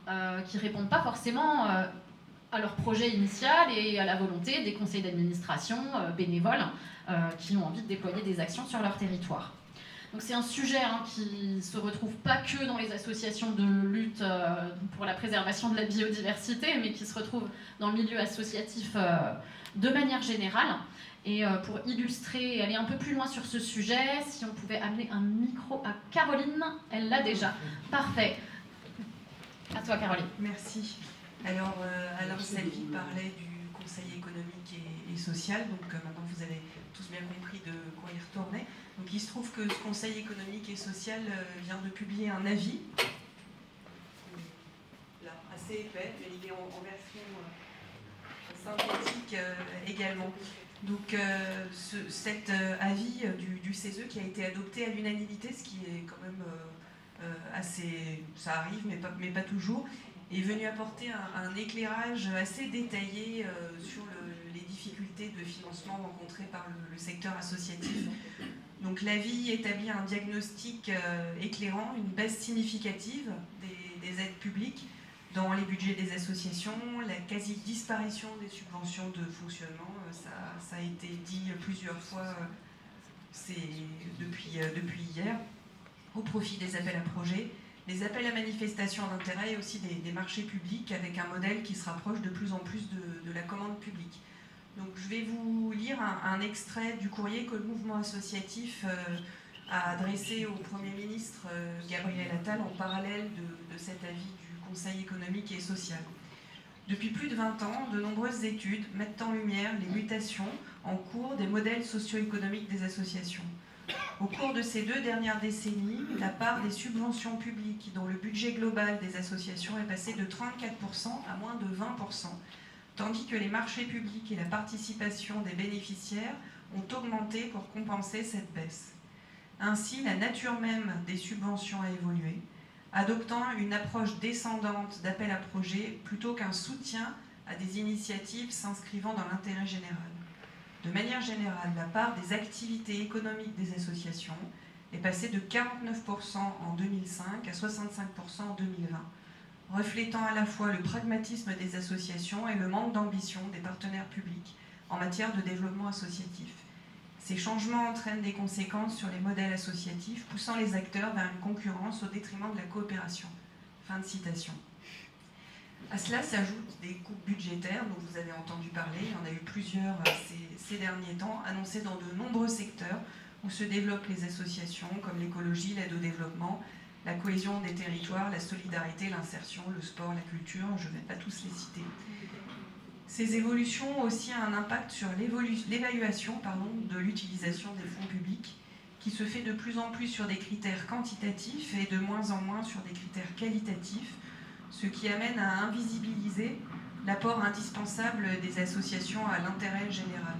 qui ne répondent pas forcément à leur projet initial et à la volonté des conseils d'administration bénévoles qui ont envie de déployer des actions sur leur territoire. Donc c'est un sujet qui ne se retrouve pas que dans les associations de lutte pour la préservation de la biodiversité, mais qui se retrouve dans le milieu associatif de manière générale. Et pour illustrer et aller un peu plus loin sur ce sujet, si on pouvait amener un micro à Caroline, elle l'a déjà. Parfait. À toi, Caroline. Merci. Alors Sylvie parlait du Conseil économique et social, donc maintenant vous avez tous bien compris de quoi il retournait. Donc il se trouve que ce Conseil économique et social vient de publier un avis, là, assez épais, mais il est en version synthétique également. Donc cet avis du CESE qui a été adopté à l'unanimité, ce qui est quand même assez... ça arrive, mais pas toujours, est venu apporter un éclairage assez détaillé sur les difficultés de financement rencontrées par le secteur associatif. Donc l'avis établit un diagnostic éclairant, une baisse significative des aides publiques dans les budgets des associations, la quasi-disparition des subventions de fonctionnement, ça a été dit plusieurs fois depuis hier, au profit des appels à projets, les appels à manifestation d'intérêt et aussi des marchés publics avec un modèle qui se rapproche de plus en plus de la commande publique. Donc je vais vous lire un extrait du courrier que le mouvement associatif a adressé au Premier ministre Gabriel Attal en parallèle de cet avis du Conseil économique et social. Depuis plus de 20 ans, de nombreuses études mettent en lumière les mutations en cours des modèles socio-économiques des associations. Au cours de ces 2 dernières décennies, la part des subventions publiques dans le budget global des associations est passée de 34% à moins de 20%, tandis que les marchés publics et la participation des bénéficiaires ont augmenté pour compenser cette baisse. Ainsi, la nature même des subventions a évolué, adoptant une approche descendante d'appel à projets plutôt qu'un soutien à des initiatives s'inscrivant dans l'intérêt général. De manière générale, la part des activités économiques des associations est passée de 49% en 2005 à 65% en 2020, reflétant à la fois le pragmatisme des associations et le manque d'ambition des partenaires publics en matière de développement associatif. Ces changements entraînent des conséquences sur les modèles associatifs, poussant les acteurs vers une concurrence au détriment de la coopération. Fin de citation. À cela s'ajoutent des coupes budgétaires dont vous avez entendu parler. Il y en a eu plusieurs ces derniers temps, annoncées dans de nombreux secteurs où se développent les associations, comme l'écologie, l'aide au développement, la cohésion des territoires, la solidarité, l'insertion, le sport, la culture, je ne vais pas tous les citer. Ces évolutions ont aussi un impact sur l'évaluation de l'utilisation des fonds publics, qui se fait de plus en plus sur des critères quantitatifs et de moins en moins sur des critères qualitatifs, ce qui amène à invisibiliser l'apport indispensable des associations à l'intérêt général.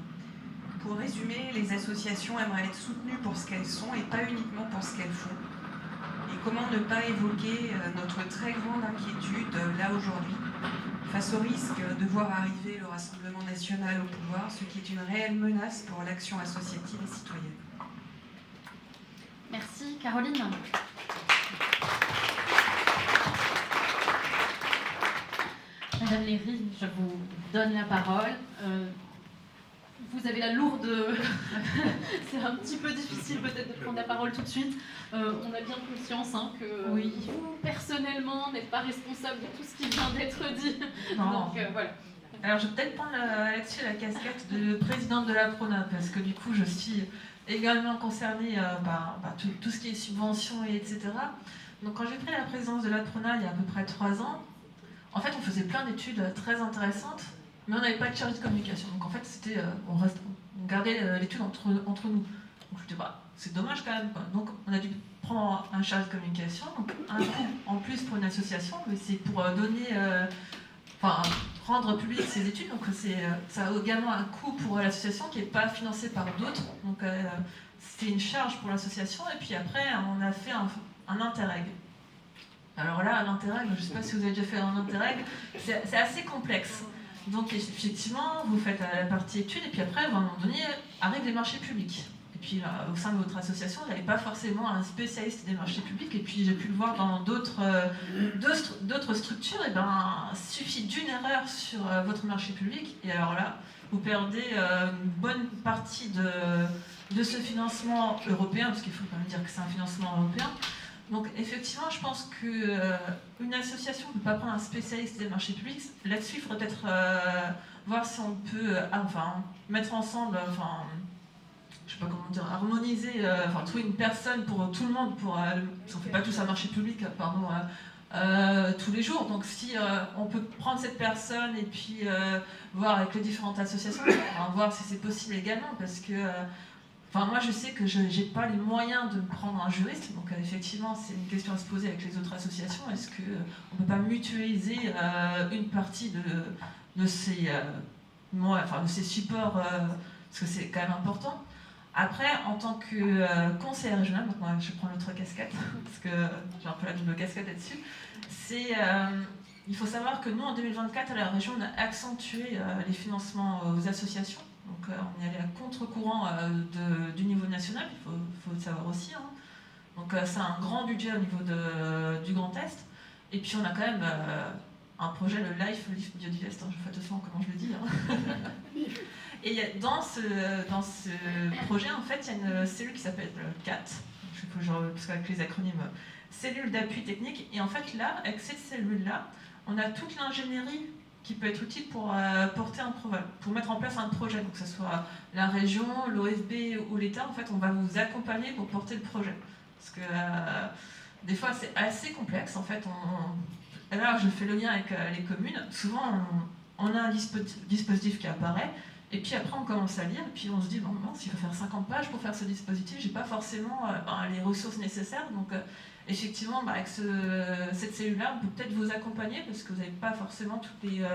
Pour résumer, les associations aimeraient être soutenues pour ce qu'elles sont et pas uniquement pour ce qu'elles font. Et comment ne pas évoquer notre très grande inquiétude, là aujourd'hui, face au risque de voir arriver le Rassemblement national au pouvoir, ce qui est une réelle menace pour l'action associative et citoyenne. Merci, Caroline. Madame Léry, je vous donne la parole. Vous avez la lourde... C'est un petit peu difficile peut-être de prendre la parole tout de suite. On a bien conscience que oui. Vous, personnellement, n'êtes pas responsable de tout ce qui vient d'être dit. Non. Donc voilà. Alors je vais peut-être prendre là-dessus la casquette de présidente de la Prona, parce que du coup je suis également concernée par tout ce qui est subventions et etc. Donc quand j'ai pris la présidence de la Prona il y a à peu près 3 ans, en fait on faisait plein d'études très intéressantes, mais on n'avait pas de chargé de communication. Donc en fait c'était, on gardait l'étude entre nous. Donc je me disais, c'est dommage quand même, quoi. Donc on a dû prendre un chargé de communication, donc un coût en plus pour une association, mais c'est pour donner... rendre public ces études, donc ça a également un coût pour l'association qui n'est pas financé par d'autres, donc c'était une charge pour l'association, et puis après on a fait un Interreg. Alors là, un Interreg, je ne sais pas si vous avez déjà fait un Interreg, c'est assez complexe. Donc effectivement, vous faites la partie études, et puis après, à un moment donné, arrivent les marchés publics. Et puis au sein de votre association, vous n'avez pas forcément un spécialiste des marchés publics, et puis j'ai pu le voir dans d'autres structures, et il suffit d'une erreur sur votre marché public, et alors là, vous perdez une bonne partie de ce financement européen, parce qu'il faut quand même dire que c'est un financement européen. Donc effectivement, je pense qu'une association ne peut pas prendre un spécialiste des marchés publics. Là-dessus, il faudrait peut-être voir si on peut mettre ensemble... je sais pas comment dire, harmoniser, trouver une personne pour tout le monde, parce qu'on ne fait pas tous un marché public, tous les jours. Donc si on peut prendre cette personne et puis voir avec les différentes associations, voir si c'est possible également, parce que moi je sais que je n'ai pas les moyens de prendre un juriste, donc effectivement c'est une question à se poser avec les autres associations. Est-ce qu'on ne peut pas mutualiser une partie de ces supports, parce que c'est quand même important. Après, en tant que conseillère régionale, donc moi je prends l'autre casquette, parce que j'ai un peu la double casquette là-dessus, il faut savoir que nous, en 2024, à la région, on a accentué les financements aux associations. Donc on est allé à contre-courant du niveau national, il faut le savoir aussi. Hein. Donc c'est un grand budget au niveau du Grand Est. Et puis on a quand même un projet, le LIFE Biodivest, je fais attention à comment je le dis. Hein. Et dans ce projet, en fait, il y a une cellule qui s'appelle CAT, parce qu'avec les acronymes, cellule d'appui technique. Et en fait, là, avec cette cellule-là, on a toute l'ingénierie qui peut être utile pour mettre en place un projet. Donc que ce soit la région, l'OFB ou l'État, en fait, on va vous accompagner pour porter le projet. Parce que des fois, c'est assez complexe. En fait, alors je fais le lien avec les communes. Souvent, on a un dispositif qui apparaît. Et puis après, on commence à lire, et puis on se dit, bon, mince, il faut faire 50 pages pour faire ce dispositif, j'ai pas forcément les ressources nécessaires. Donc, effectivement, avec cette cellule-là, on peut peut-être vous accompagner, parce que vous n'avez pas forcément toutes les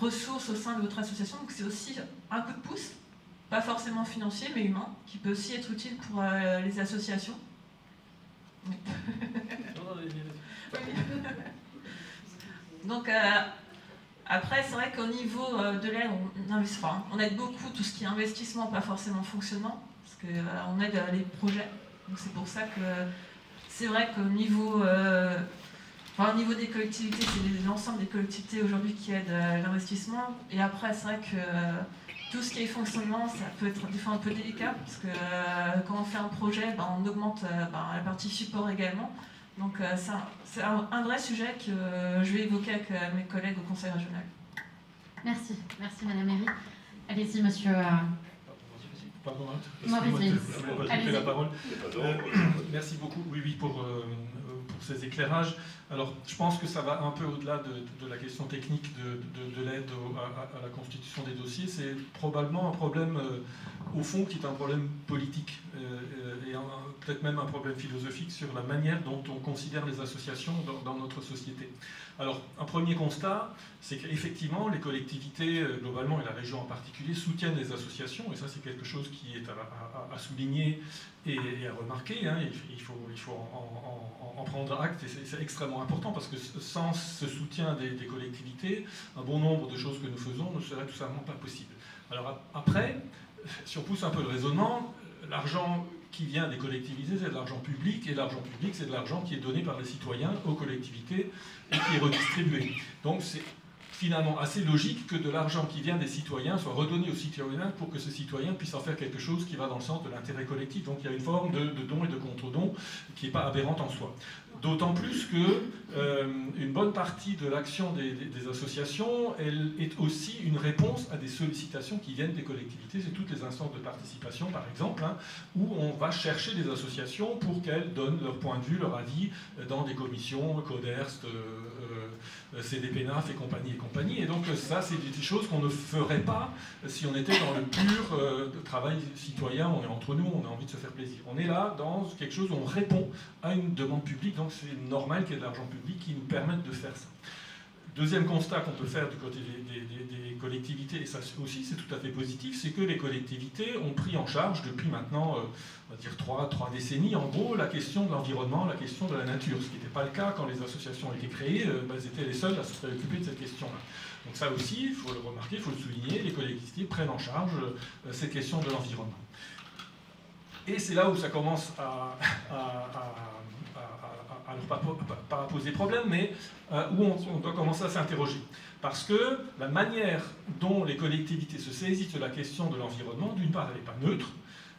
ressources au sein de votre association. Donc, c'est aussi un coup de pouce, pas forcément financier, mais humain, qui peut aussi être utile pour les associations. Oui. Donc, après, c'est vrai qu'au niveau de l'aide, on aide beaucoup tout ce qui est investissement, pas forcément fonctionnement, parce qu'on aide les projets. Donc c'est pour ça que c'est vrai qu'au niveau, au niveau des collectivités, c'est l'ensemble des collectivités aujourd'hui qui aident l'investissement. Et après, c'est vrai que tout ce qui est fonctionnement, ça peut être des fois un peu délicat, parce que quand on fait un projet, on augmente la partie support également. Donc c'est un vrai sujet que je vais évoquer avec mes collègues au Conseil régional. Merci Madame Méry. Allez-y Monsieur... Pardon, allez-y. La parole. Merci beaucoup, oui, pour ces éclairages. Alors, je pense que ça va un peu au-delà de la question technique de l'aide à la constitution des dossiers. C'est probablement un problème, au fond, qui est un problème politique et peut-être même un problème philosophique sur la manière dont on considère les associations dans notre société. Alors, un premier constat, c'est qu'effectivement, les collectivités, globalement, et la région en particulier, soutiennent les associations, et ça, c'est quelque chose qui est à souligner et à remarquer. Hein. Il faut en prendre acte, et c'est extrêmement important, parce que sans ce soutien des collectivités, un bon nombre de choses que nous faisons ne seraient tout simplement pas possibles. Alors après, si on pousse un peu le raisonnement, l'argent qui vient des collectivités, c'est de l'argent public, et l'argent public, c'est de l'argent qui est donné par les citoyens aux collectivités et qui est redistribué. Donc finalement assez logique que de l'argent qui vient des citoyens soit redonné aux citoyens pour que ces citoyens puissent en faire quelque chose qui va dans le sens de l'intérêt collectif. Donc il y a une forme de don et de contre-don qui n'est pas aberrante en soi. D'autant plus qu'une bonne partie de l'action des associations, elle est aussi une réponse à des sollicitations qui viennent des collectivités. C'est toutes les instances de participation, par exemple, hein, où on va chercher des associations pour qu'elles donnent leur point de vue, leur avis dans des commissions, CODERST, CDPNAF et compagnie. Et donc ça, c'est des choses qu'on ne ferait pas si on était dans le pur travail citoyen. On est entre nous, on a envie de se faire plaisir. On est là dans quelque chose où on répond à une demande publique, donc c'est normal qu'il y ait de l'argent public qui nous permette de faire ça. Deuxième constat qu'on peut faire du côté des collectivités, et ça aussi c'est tout à fait positif, c'est que les collectivités ont pris en charge depuis maintenant, on va dire 3 décennies en gros, la question de l'environnement, la question de la nature, ce qui n'était pas le cas quand les associations ont été créées, elles étaient les seules à se préoccuper de cette question-là. Donc ça aussi, il faut le remarquer, il faut le souligner, les collectivités prennent en charge cette question de l'environnement. Et c'est là où ça commence à pas poser problème, mais où on doit commencer à s'interroger. Parce que la manière dont les collectivités se saisissent de la question de l'environnement, d'une part, elle n'est pas neutre,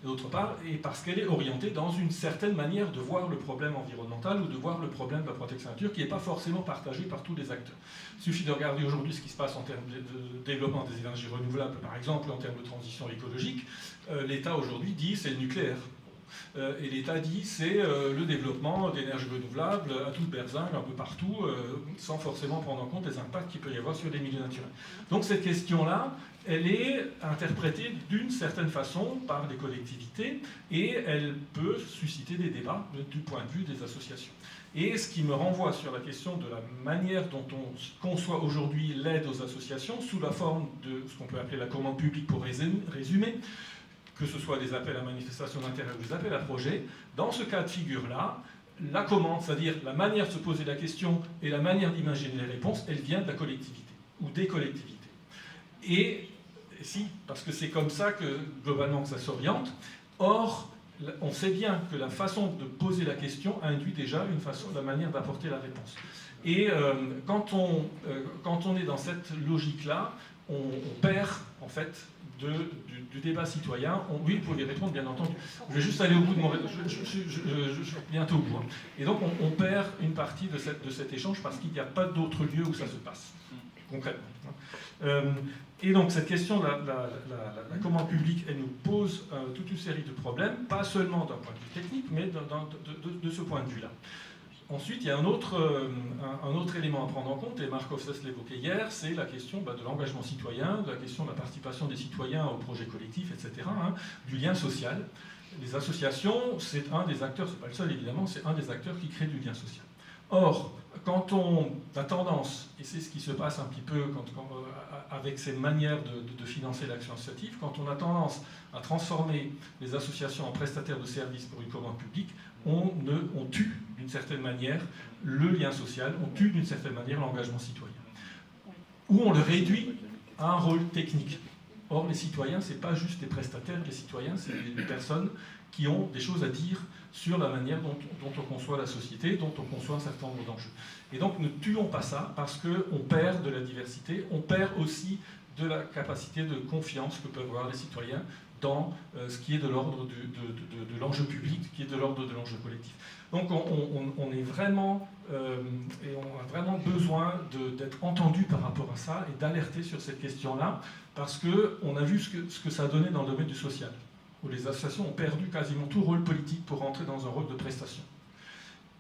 d'autre part, et parce qu'elle est orientée dans une certaine manière de voir le problème environnemental ou de voir le problème de la protection de la nature qui n'est pas forcément partagé par tous les acteurs. Il suffit de regarder aujourd'hui ce qui se passe en termes de développement des énergies renouvelables, par exemple, en termes de transition écologique. L'État aujourd'hui dit c'est le nucléaire. Et l'État dit c'est le développement d'énergies renouvelables à toute berzingue, un peu partout, sans forcément prendre en compte les impacts qu'il peut y avoir sur les milieux naturels. Donc cette question-là, elle est interprétée d'une certaine façon par les collectivités et elle peut susciter des débats du point de vue des associations. Et ce qui me renvoie sur la question de la manière dont on conçoit aujourd'hui l'aide aux associations sous la forme de ce qu'on peut appeler la commande publique pour résumer, que ce soit des appels à manifestation d'intérêt ou des appels à projet, dans ce cas de figure-là, la commande, c'est-à-dire la manière de se poser la question et la manière d'imaginer les réponses, elle vient de la collectivité ou des collectivités. Et si, parce que c'est comme ça que globalement que ça s'oriente. Or, on sait bien que la façon de poser la question induit déjà la manière d'apporter la réponse. Et quand on est dans cette logique-là, on perd en fait du débat citoyen. Oui, vous pouvez répondre, bien entendu. Je vais juste aller au bout de mon... Je suis bientôt au bout. Hein. Et donc, on perd une partie de cet échange parce qu'il n'y a pas d'autre lieu où ça se passe, concrètement. Et donc, cette question de la commande publique, elle nous pose toute une série de problèmes, pas seulement d'un point de vue technique, mais de ce point de vue-là. Ensuite, il y a un autre élément à prendre en compte, et Marc Hofstede l'évoquait hier, c'est la question de l'engagement citoyen, de la question de la participation des citoyens aux projets collectifs, etc., hein, du lien social. Les associations, c'est un des acteurs, c'est pas le seul évidemment, c'est un des acteurs qui crée du lien social. Or, quand on a tendance, et c'est ce qui se passe un petit peu avec ces manières de financer l'action associative, quand on a tendance à transformer les associations en prestataires de services pour une commande publique, on tue d'une certaine manière le lien social, on tue d'une certaine manière l'engagement citoyen. Ou on le réduit à un rôle technique. Or, les citoyens, ce n'est pas juste des prestataires, les citoyens, c'est des personnes qui ont des choses à dire sur la manière dont on conçoit la société, dont on conçoit un certain nombre d'enjeux. Et donc, ne tuons pas ça, parce qu'on perd de la diversité, on perd aussi de la capacité de confiance que peuvent avoir les citoyens dans ce qui est de l'ordre de l'enjeu public, qui est de l'ordre de l'enjeu collectif. Donc on est vraiment, et on a vraiment besoin d'être entendu par rapport à ça et d'alerter sur cette question-là, parce qu'on a vu ce que ça a donné dans le domaine du social, où les associations ont perdu quasiment tout rôle politique pour rentrer dans un rôle de prestation.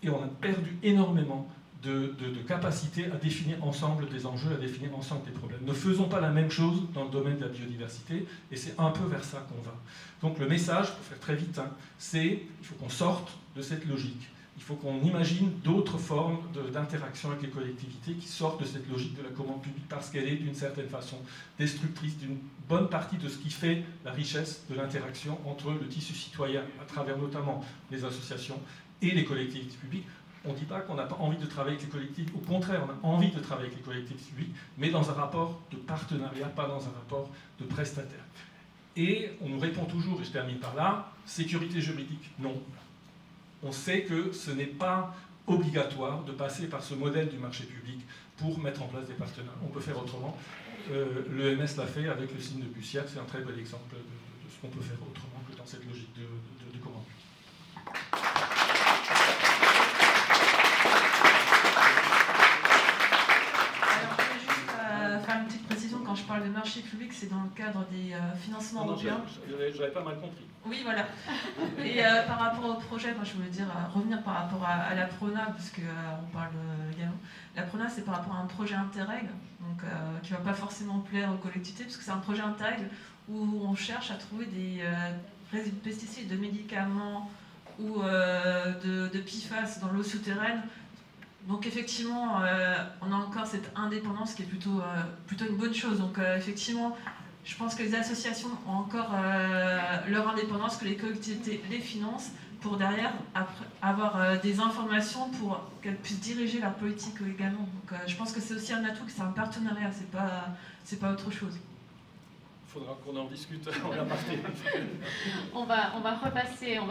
Et on a perdu énormément de capacité à définir ensemble des enjeux, à définir ensemble des problèmes. Ne faisons pas la même chose dans le domaine de la biodiversité, et c'est un peu vers ça qu'on va. Donc le message, pour faire très vite, hein, c'est qu'il faut qu'on sorte de cette logique. Il faut qu'on imagine d'autres formes d'interaction avec les collectivités qui sortent de cette logique de la commande publique, parce qu'elle est d'une certaine façon destructrice d'une bonne partie de ce qui fait la richesse de l'interaction entre le tissu citoyen, à travers notamment les associations et les collectivités publiques. On ne dit pas qu'on n'a pas envie de travailler avec les collectivités, au contraire, on a envie de travailler avec les collectivités publiques, mais dans un rapport de partenariat, pas dans un rapport de prestataire. Et on nous répond toujours, et je termine par là, sécurité juridique, non. On sait que ce n'est pas obligatoire de passer par ce modèle du marché public pour mettre en place des partenariats. On peut faire autrement. L'EMS l'a fait avec le signe de Bussière, c'est un très bel exemple de ce qu'on peut faire autrement que dans cette logique de commande. Faire une petite précision, quand je parle de marché public, c'est dans le cadre des financements européens. J'avais pas mal compris. Oui, voilà. Et par rapport au projet, moi je voulais dire, revenir par rapport à la Prona, parce qu'on parle également. La Prona, c'est par rapport à un projet Interreg, donc, qui ne va pas forcément plaire aux collectivités, parce que c'est un projet Interreg où on cherche à trouver des résidus de pesticides, de médicaments ou de PFAS dans l'eau souterraine. Donc effectivement, on a encore cette indépendance qui est plutôt une bonne chose. Donc effectivement, je pense que les associations ont encore leur indépendance, que les collectivités les financent pour derrière avoir des informations pour qu'elles puissent diriger leur politique également. Donc je pense que c'est aussi un atout, que c'est un partenariat, c'est pas autre chose. Il faudra qu'on en discute en aparté. On va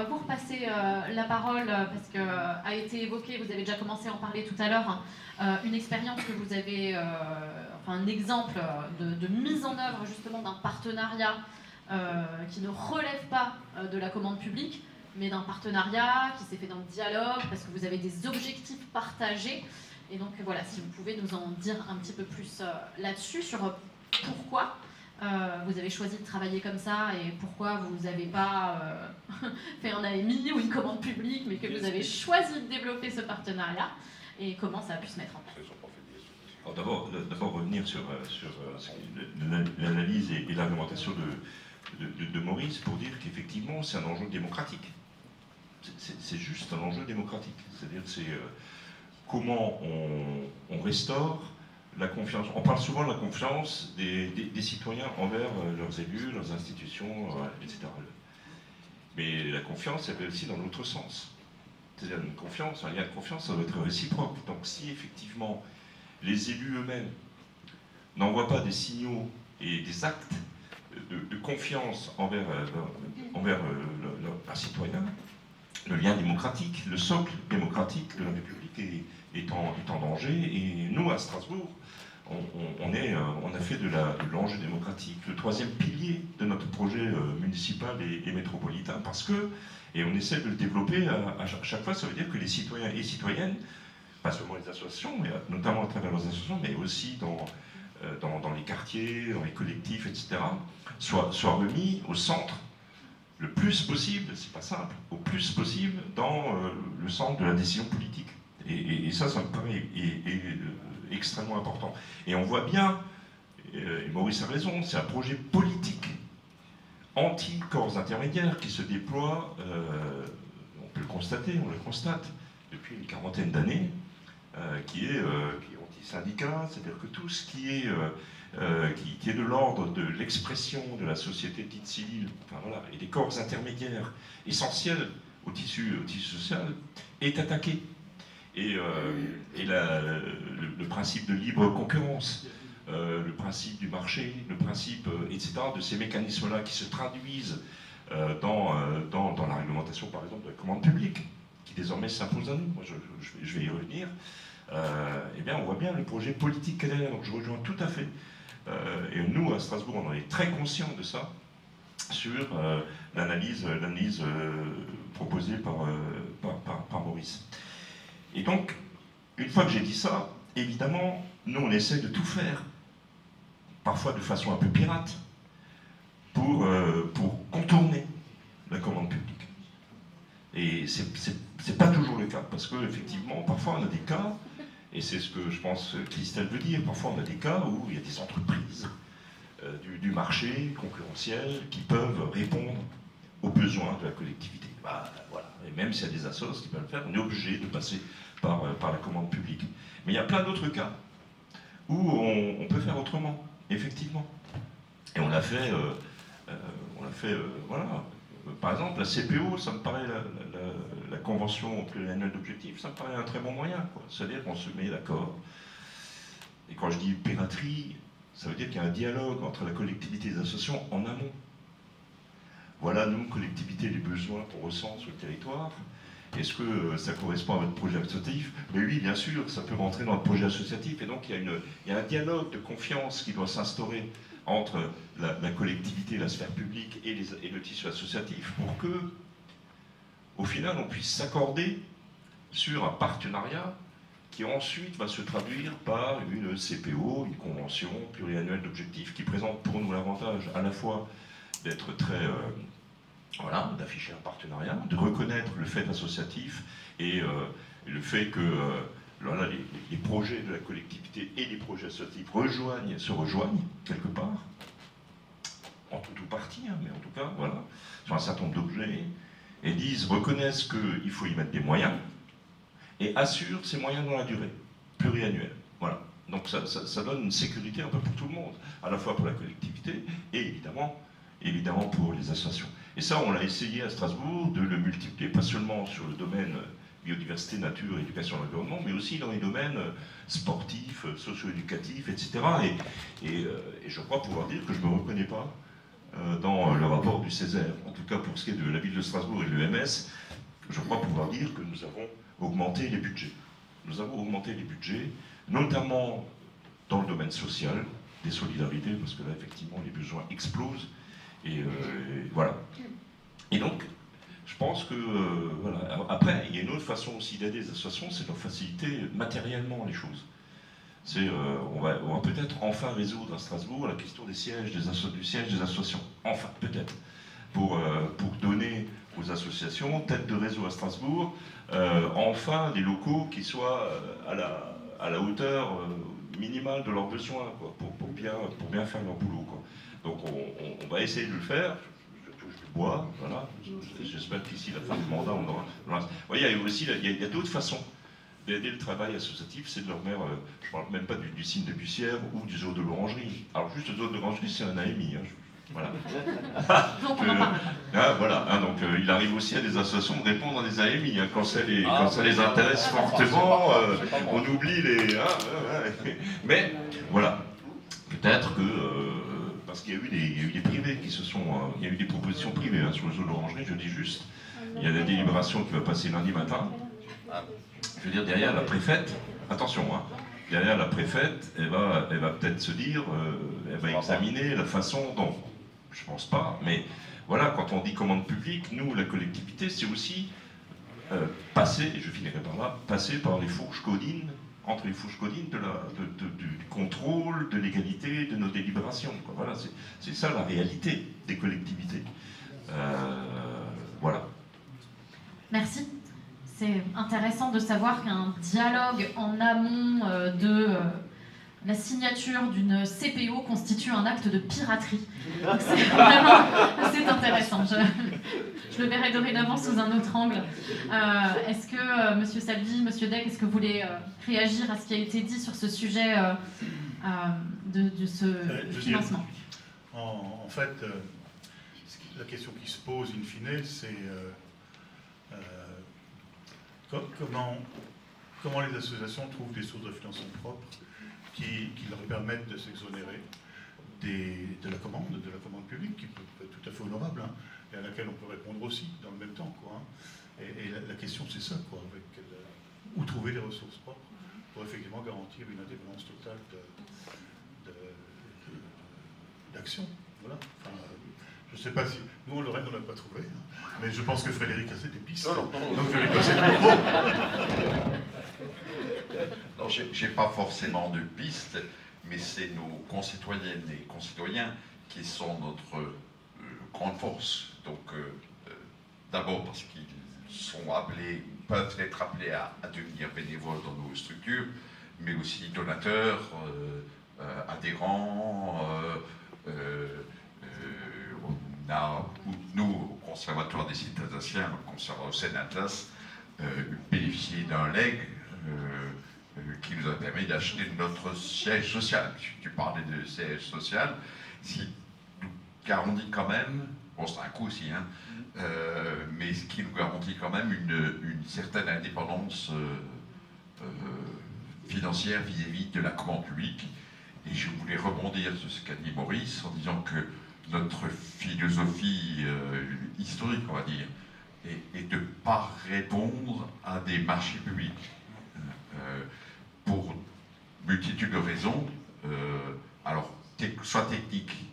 vous repasser la parole parce que a été évoqué, vous avez déjà commencé à en parler tout à l'heure, une expérience que vous avez, un exemple de mise en œuvre justement d'un partenariat qui ne relève pas de la commande publique, mais d'un partenariat qui s'est fait dans le dialogue parce que vous avez des objectifs partagés. Et donc voilà, si vous pouvez nous en dire un petit peu plus là-dessus, sur pourquoi vous avez choisi de travailler comme ça et pourquoi vous n'avez pas fait un AMI ou une commande publique, mais que vous avez choisi de développer ce partenariat et comment ça a pu se mettre en place. D'abord revenir sur l'analyse et l'argumentation de Maurice pour dire qu'effectivement c'est un enjeu démocratique. C'est juste un enjeu démocratique. C'est-à-dire c'est comment on restaure la confiance. On parle souvent de la confiance des citoyens envers leurs élus, leurs institutions, etc. Mais la confiance, elle va aussi dans l'autre sens. C'est-à-dire une confiance, un lien de confiance, ça doit être réciproque. Donc si effectivement les élus eux-mêmes n'envoient pas des signaux et des actes de confiance envers leurs citoyens, le lien démocratique, le socle démocratique de la République est en danger. Et nous, à Strasbourg, on a fait de l'enjeu démocratique le troisième pilier de notre projet municipal et métropolitain, parce que, et on essaie de le développer à chaque fois, ça veut dire que les citoyens et citoyennes, pas seulement les associations, mais notamment à travers leurs associations, mais aussi dans les quartiers, dans les collectifs, etc., soient remis au centre le plus possible, c'est pas simple, au plus possible dans le centre de la décision politique. Et ça me paraît extrêmement important. Et on voit bien, et Maurice a raison, c'est un projet politique anti-corps intermédiaires qui se déploie, on peut le constater, on le constate, depuis une quarantaine d'années, qui est anti-syndicat, c'est-à-dire que tout ce qui est de l'ordre de l'expression de la société dite civile, enfin, voilà, et des corps intermédiaires essentiels au tissu social, est attaqué. Et le principe de libre concurrence, le principe du marché, le principe, etc., de ces mécanismes-là qui se traduisent dans la réglementation, par exemple, de la commande publique, qui désormais s'impose à nous. Moi, je vais y revenir. Eh bien, on voit bien le projet politique qu'elle est. Donc, je rejoins tout à fait. Et nous, à Strasbourg, on en est très conscients de ça, sur l'analyse proposée par Maurice. Et donc, une fois que j'ai dit ça, évidemment, nous, on essaie de tout faire, parfois de façon un peu pirate, pour contourner la commande publique. Et c'est pas toujours le cas, parce qu'effectivement, parfois on a des cas, et c'est ce que je pense Christelle veut dire, parfois on a des cas où il y a des entreprises du marché concurrentiel qui peuvent répondre aux besoins de la collectivité. Bah, voilà. Et même s'il y a des assos qui peuvent le faire, on est obligé de passer par la commande publique. Mais il y a plein d'autres cas où on peut faire autrement, effectivement. Et on l'a fait, voilà. Par exemple, la CPO, ça me paraît, la convention pluriannuelle d'objectifs, ça me paraît un très bon moyen. C'est-à-dire qu'on se met d'accord. Et quand je dis piraterie, ça veut dire qu'il y a un dialogue entre la collectivité et les associations en amont. Voilà, nous, collectivité, les besoins qu'on ressent sur le territoire. est-ce que ça correspond à votre projet associatif? Mais oui, bien sûr, ça peut rentrer dans le projet associatif. Et donc, il y a un dialogue de confiance qui doit s'instaurer entre la collectivité, la sphère publique et le tissu associatif pour que, au final, on puisse s'accorder sur un partenariat qui ensuite va se traduire par une CPO, une convention pluriannuelle d'objectifs qui présente pour nous l'avantage à la fois d'être très... voilà, d'afficher un partenariat, de reconnaître le fait associatif et le fait que voilà, les projets de la collectivité et les projets associatifs se rejoignent quelque part, en tout ou partie, hein, mais en tout cas, voilà, sur un certain nombre d'objets, et reconnaissent qu'il faut y mettre des moyens, et assurent ces moyens dans la durée, pluriannuelle. Voilà. Donc ça donne une sécurité un peu pour tout le monde, à la fois pour la collectivité et évidemment pour les associations. Et ça, on l'a essayé à Strasbourg de le multiplier, pas seulement sur le domaine biodiversité, nature, éducation, environnement, mais aussi dans les domaines sportifs, socio-éducatifs, etc. Et je crois pouvoir dire que je ne me reconnais pas dans le rapport du Césaire. En tout cas, pour ce qui est de la ville de Strasbourg et de l'EMS, je crois pouvoir dire que nous avons augmenté les budgets. Nous avons augmenté les budgets, notamment dans le domaine social, des solidarités, parce que là, effectivement, les besoins explosent. Et voilà. Et donc, je pense que, voilà. Après, il y a une autre façon aussi d'aider les associations, c'est de leur faciliter matériellement les choses. On va peut-être enfin résoudre à Strasbourg la question du siège des associations. Enfin, peut-être. Pour donner aux associations, tête de réseau à Strasbourg, enfin des locaux qui soient à la hauteur minimale de leurs besoins, quoi, pour bien faire leur boulot, quoi. Donc on va essayer de le faire. Je touche du bois, voilà. J'espère qu'ici, la fin du mandat, on aura... Vous voyez, il y a d'autres façons d'aider le travail associatif, c'est de leur mettre, je ne parle même pas du signe de Bussière ou du zoo de l'Orangerie. Alors juste le zoo de l'Orangerie, c'est un AMI. Hein, voilà. Donc on en parle. Voilà, hein, donc il arrive aussi à des associations de répondre à des AMI, hein, quand ça les intéresse fortement, on oublie les... mais voilà, peut-être que... parce qu'il y a eu des privés qui se sont... il y a eu des propositions privées hein, sur le zoo de l'Orangerie, je dis juste. Il y a la délibération qui va passer lundi matin. Je veux dire, derrière la préfète, attention, hein, derrière la préfète, elle va peut-être se dire, elle va examiner la façon dont... Je pense pas, mais voilà, quand on dit commande publique, nous, la collectivité, c'est aussi passer, et je finirai par là, passer par les fourches codines, entre les fourches codines du contrôle, de l'égalité, de nos délibérations. Quoi. Voilà, c'est ça la réalité des collectivités. Voilà. Merci. C'est intéressant de savoir qu'un dialogue en amont de la signature d'une CPO constitue un acte de piraterie. Donc c'est vraiment c'est intéressant. Je le verrai dorénavant sous un autre angle. Est-ce que Monsieur Salvi, Monsieur Deck, est-ce que vous voulez réagir à ce qui a été dit sur ce sujet de ce financement? En fait, la question qui se pose in fine, c'est comment les associations trouvent des sources de financement propres qui leur permettent de s'exonérer de la commande publique, qui peut être tout à fait honorable, hein, et à laquelle on peut répondre aussi dans le même temps. Quoi, hein. Et la question, c'est ça, quoi, où trouver les ressources propres pour effectivement garantir une indépendance totale d'action. Voilà. Enfin, je ne sais pas si... Nous, en Lorraine, on n'a pas trouvé, hein, mais je pense que Frédéric a des pistes. Non. Donc je vais lui passer le micro. Non, j'ai pas forcément de pistes, mais c'est nos concitoyennes et concitoyens qui sont notre grande force. Donc, d'abord parce qu'ils sont appelés, peuvent être appelés à devenir bénévoles dans nos structures, mais aussi donateurs, adhérents. On a, nous, au Conservatoire des sites alsaciens, au Sénatas, bénéficié d'un legs qui nous a permis d'acheter notre siège social. Tu parlais de siège social, qui nous garantit quand même, bon c'est un coût aussi, hein, mais ce qui nous garantit quand même une certaine indépendance financière vis-à-vis de la commande publique. Et je voulais rebondir sur ce qu'a dit Maurice en disant que notre philosophie historique, on va dire, et de ne pas répondre à des marchés publics. Pour multitude de raisons, alors soit techniques,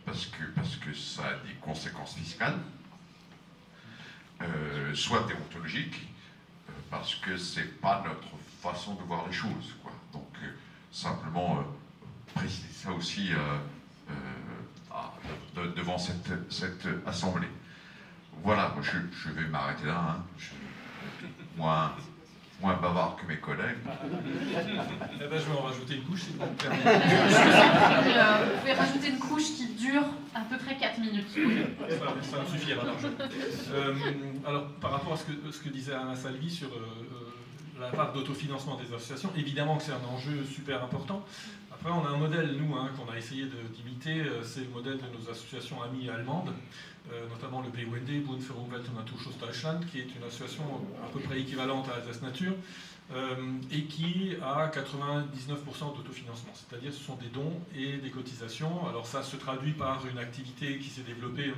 parce que ça a des conséquences fiscales, soit déontologiques, parce que c'est pas notre façon de voir les choses, quoi. Donc simplement préciser ça aussi devant cette assemblée. Voilà, moi je vais m'arrêter là, hein. Je suis moins bavard que mes collègues. Eh ben, je vais en rajouter une couche, si vous me permettez. Vous pouvez rajouter une couche qui dure à peu près 4 minutes. Ça me suffira largement. Alors, par rapport à ce que disait Anna Salvi sur la part d'autofinancement des associations, évidemment que c'est un enjeu super important. Après, on a un modèle, nous, qu'on a essayé d'imiter, c'est le modèle de nos associations amies allemandes, notamment le BUND, Bund für Umwelt und Naturschutz Deutschland, qui est une association à peu près équivalente à Alsace Nature, et qui a 99% d'autofinancement, c'est-à-dire ce sont des dons et des cotisations. Alors ça se traduit par une activité qui s'est développée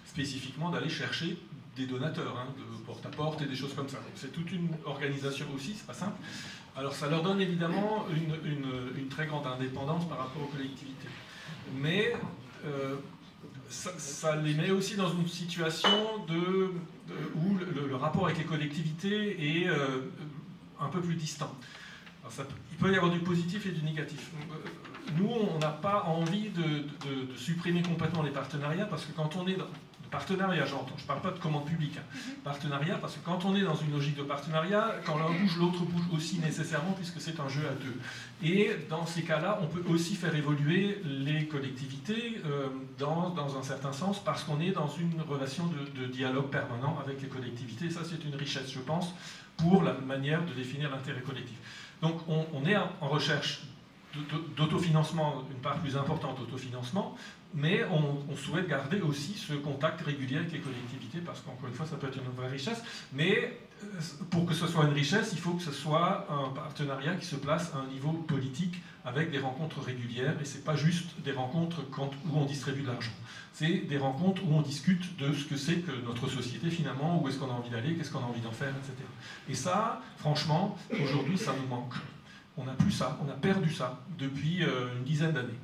spécifiquement d'aller chercher des donateurs, de porte-à-porte et des choses comme ça. Donc c'est toute une organisation aussi, c'est pas simple. Alors ça leur donne évidemment une très grande indépendance par rapport aux collectivités. Mais ça les met aussi dans une situation où le rapport avec les collectivités est un peu plus distant. Alors il peut y avoir du positif et du négatif. Nous, on n'a pas envie de supprimer complètement les partenariats, parce que quand on est dans partenariat, j'entends, je ne parle pas de commande publique, partenariat, parce que quand on est dans une logique de partenariat, quand l'un bouge, l'autre bouge aussi nécessairement, puisque c'est un jeu à deux. Et dans ces cas-là, on peut aussi faire évoluer les collectivités dans un certain sens, parce qu'on est dans une relation de dialogue permanent avec les collectivités. Et ça, c'est une richesse, je pense, pour la manière de définir l'intérêt collectif. Donc on est en recherche d'autofinancement, une part plus importante d'autofinancement, mais on souhaite garder aussi ce contact régulier avec les collectivités, parce qu'encore une fois, ça peut être une vraie richesse, mais pour que ce soit une richesse, il faut que ce soit un partenariat qui se place à un niveau politique, avec des rencontres régulières, et ce n'est pas juste des rencontres où on distribue de l'argent. C'est des rencontres où on discute de ce que c'est que notre société finalement, où est-ce qu'on a envie d'aller, qu'est-ce qu'on a envie d'en faire, etc. Et ça, franchement, aujourd'hui, ça nous manque. On n'a plus ça, on a perdu ça depuis une dizaine d'années.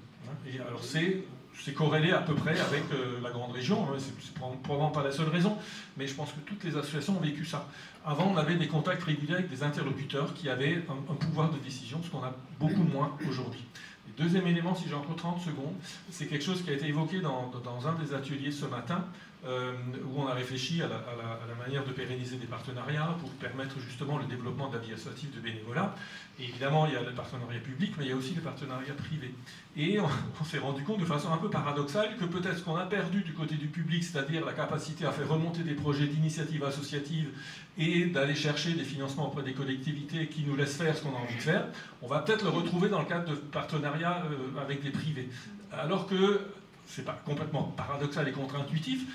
Et alors c'est corrélé à peu près avec la grande région, c'est probablement pas la seule raison, mais je pense que toutes les associations ont vécu ça. Avant, on avait des contacts réguliers avec des interlocuteurs qui avaient un pouvoir de décision, ce qu'on a beaucoup moins aujourd'hui. Et deuxième élément, si j'ai encore 30 secondes, c'est quelque chose qui a été évoqué dans un des ateliers ce matin, où on a réfléchi à la manière de pérenniser des partenariats pour permettre justement le développement de la vie associative de bénévolat. Et évidemment, il y a le partenariat public, mais il y a aussi le partenariat privé. Et on s'est rendu compte de façon un peu paradoxale que peut-être ce qu'on a perdu du côté du public, c'est-à-dire la capacité à faire remonter des projets d'initiative associative et d'aller chercher des financements auprès des collectivités qui nous laissent faire ce qu'on a envie de faire, on va peut-être le retrouver dans le cadre de partenariats avec des privés. Alors que c'est pas complètement paradoxal et contre-intuitif,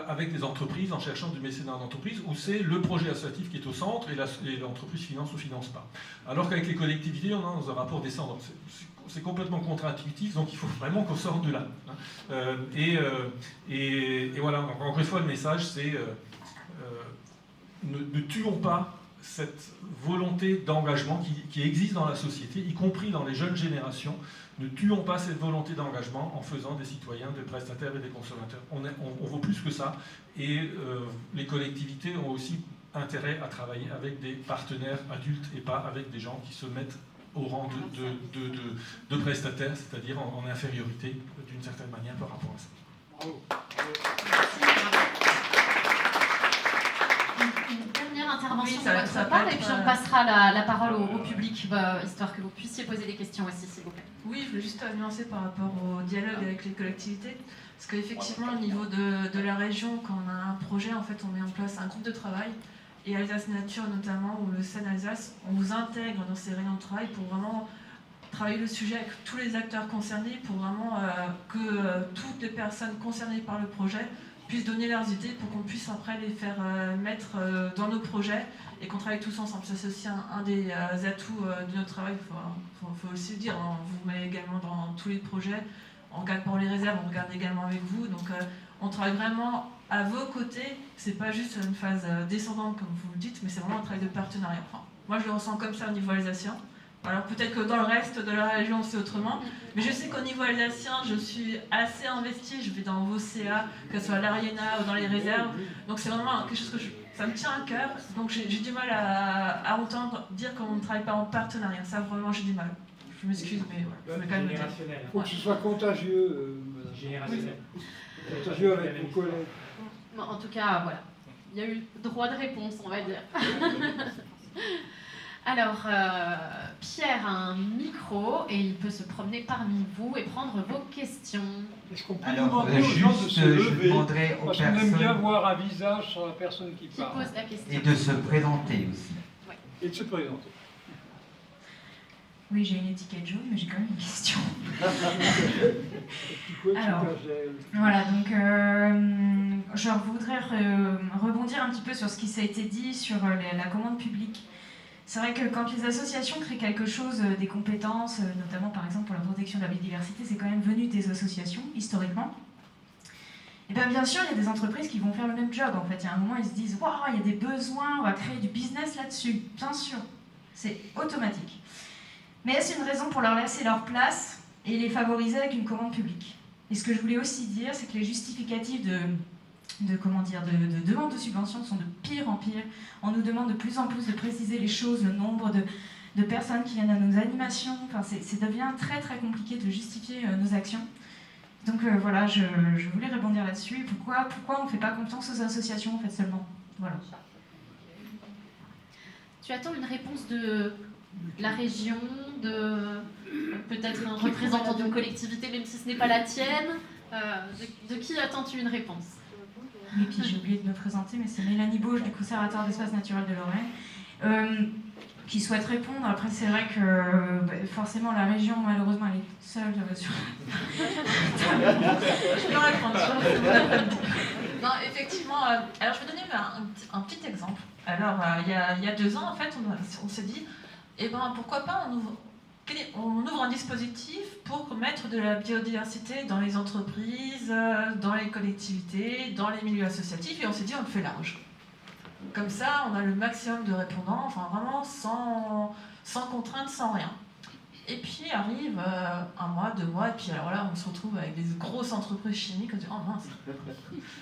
avec des entreprises, en cherchant du mécénat d'entreprise, où c'est le projet associatif qui est au centre et l'entreprise finance ou finance pas. Alors qu'avec les collectivités, on est dans un rapport descendant. C'est complètement contre-intuitif, donc il faut vraiment qu'on sorte de là. Et voilà, encore une fois, le message, c'est ne tuons pas cette volonté d'engagement qui existe dans la société, y compris dans les jeunes générations. Ne tuons pas cette volonté d'engagement en faisant des citoyens, des prestataires et des consommateurs. On vaut plus que ça, et les collectivités ont aussi intérêt à travailler avec des partenaires adultes et pas avec des gens qui se mettent au rang de prestataires, c'est-à-dire en infériorité d'une certaine manière par rapport à ça. Bravo. Une dernière intervention Oui, de votre part, et puis on passera la parole au public, histoire que vous puissiez poser des questions aussi, s'il vous plaît. Oui, je voulais juste nuancer par rapport au dialogue avec les collectivités, parce qu'effectivement, au niveau de la région, quand on a un projet, en fait, on met en place un groupe de travail, et Alsace Nature notamment, ou le Seine Alsace, on vous intègre dans ces réunions de travail pour vraiment travailler le sujet avec tous les acteurs concernés, pour vraiment que toutes les personnes concernées par le projet puissent donner leurs idées pour qu'on puisse après les faire mettre dans nos projets et qu'on travaille tous ensemble. Ça, c'est aussi un des atouts de notre travail, il faut aussi le dire. On vous met également dans tous les projets, on regarde pour les réserves, on regarde également avec vous. Donc On travaille vraiment à vos côtés, c'est pas juste une phase descendante comme vous le dites, mais c'est vraiment un travail de partenariat. Enfin, moi je le ressens comme ça au niveau alsacien. Alors peut-être que dans le reste de la région c'est autrement, mais je sais qu'au niveau alsacien je suis assez investie, je vais dans vos CA, que ce soit à l'Ariena ou dans les réserves, donc c'est vraiment quelque chose que ça me tient à cœur, donc j'ai du mal à entendre dire qu'on ne travaille pas en partenariat, ça vraiment j'ai du mal. Je m'excuse, mais voilà, je vais quand même le dire. Il faut que ce soit contagieux, madame. Générationnel. Contagieux avec vos collègues. Bon, en tout cas, voilà. Il y a eu droit de réponse, on va dire. Alors, Pierre a un micro et il peut se promener parmi vous et prendre vos questions. Est-ce qu'on peut Alors, demander aux gens de se je lever, demanderai aux parce qu'on aime bien personnes voir un visage sur la personne qui parle. Pose la question. et de se présenter aussi. Et de se présenter. Oui, j'ai une étiquette jaune, mais j'ai quand même une question. Alors, voilà, donc je voudrais rebondir un petit peu sur ce qui s'est été dit sur la commande publique. C'est vrai que quand les associations créent quelque chose, des compétences, notamment par exemple pour la protection de la biodiversité, c'est quand même venu des associations, historiquement. Et bien sûr, il y a des entreprises qui vont faire le même job. En fait, il y a un moment, ils se disent « Waouh, il y a des besoins, on va créer du business là-dessus. » Bien sûr, c'est automatique. Mais est-ce une raison pour leur laisser leur place et les favoriser avec une commande publique? Et ce que je voulais aussi dire, c'est que les justificatifs de demande de subvention sont de pire en pire. On nous demande de plus en plus de préciser les choses, le nombre de personnes qui viennent à nos animations. Enfin, ça devient très très compliqué de justifier nos actions. Donc voilà, je voulais rebondir là-dessus. Pourquoi on ne fait pas confiance aux associations en fait seulement? Voilà. Tu attends une réponse de la région, de peut-être un représentant d'une collectivité, même si ce n'est pas la tienne. De qui attends-tu une réponse? Oui, puis j'ai oublié de me présenter, mais c'est Mélanie Bauge du Conservatoire d'espaces naturels de Lorraine, qui souhaite répondre. Après, c'est vrai que forcément, la région, malheureusement, elle est seule sur... Je peux répondre. Non, effectivement, alors je vais donner un petit exemple. Alors, il y a 2 ans, en fait, on s'est dit, eh ben, pourquoi pas on ouvre un dispositif pour mettre de la biodiversité dans les entreprises, dans les collectivités, dans les milieux associatifs, et on s'est dit on le fait large. Comme ça, on a le maximum de répondants, enfin vraiment sans contrainte, sans rien. Et puis arrive 1 mois, 2 mois, et puis alors là, on se retrouve avec des grosses entreprises chimiques, on se dit oh mince,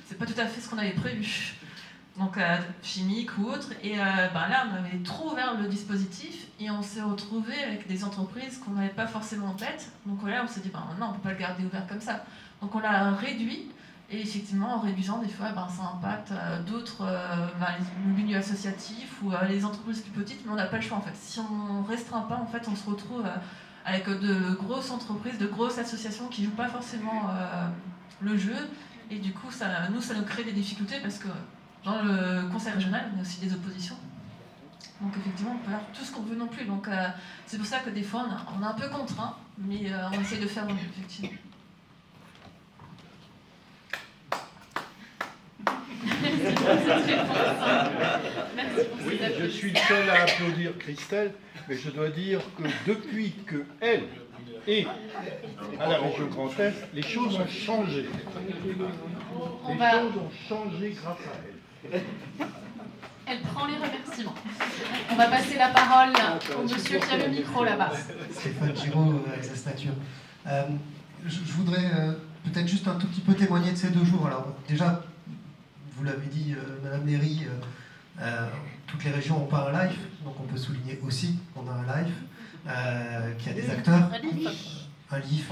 c'est pas tout à fait ce qu'on avait prévu. Donc chimiques ou autres, et là on avait trop ouvert le dispositif et on s'est retrouvé avec des entreprises qu'on n'avait pas forcément en tête. Donc là on s'est dit non, on peut pas le garder ouvert comme ça. Donc on l'a réduit, et effectivement en réduisant des fois ça impacte d'autres les milieux associatifs ou les entreprises plus petites, mais on n'a pas le choix en fait. Si on restreint pas, en fait on se retrouve avec de grosses entreprises, de grosses associations qui jouent pas forcément le jeu, et du coup ça nous crée des difficultés parce que dans le conseil régional, on a aussi des oppositions. Donc effectivement, on peut faire tout ce qu'on veut non plus. Donc c'est pour ça que des fois, on est un peu contraint, mais on essaie de faire au mieux, effectivement. Oui, je suis le seul à applaudir Christelle, mais je dois dire que depuis qu'elle est à la région Grand Est, les choses ont changé. Les choses ont changé grâce à elle. Elle prend les remerciements. On va passer la parole au monsieur qui a le micro là-bas. Stéphane Giraud, Alsace Nature. Je voudrais peut-être juste un tout petit peu témoigner de ces 2 jours. Alors déjà, vous l'avez dit, Madame Léry, toutes les régions n'ont pas un live, donc on peut souligner aussi qu'on a un live, qu'il y a des acteurs. Un LIF,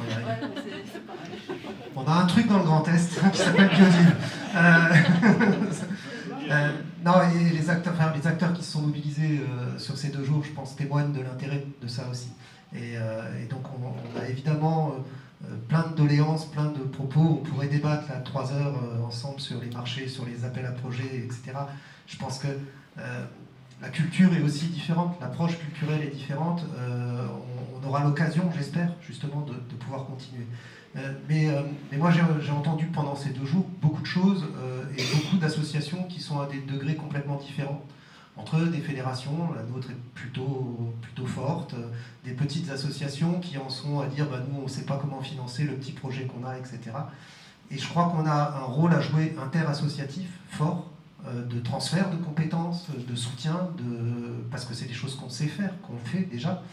on a un truc dans le Grand Est qui s'appelle Biodive. Non, et les acteurs qui se sont mobilisés sur ces 2 jours, je pense, témoignent de l'intérêt de ça aussi. Et donc on a évidemment plein de doléances, plein de propos. On pourrait débattre là 3 heures ensemble sur les marchés, sur les appels à projets, etc. Je pense que la culture est aussi différente, l'approche culturelle est différente. On aura l'occasion, j'espère, justement, de pouvoir continuer. Mais moi, j'ai entendu pendant ces 2 jours beaucoup de choses et beaucoup d'associations qui sont à des degrés complètement différents. Entre eux, des fédérations, la nôtre est plutôt forte, des petites associations qui en sont à dire nous, on ne sait pas comment financer le petit projet qu'on a, etc. Et je crois qu'on a un rôle à jouer interassociatif fort, de transfert de compétences, de soutien, parce que c'est des choses qu'on sait faire, qu'on fait déjà.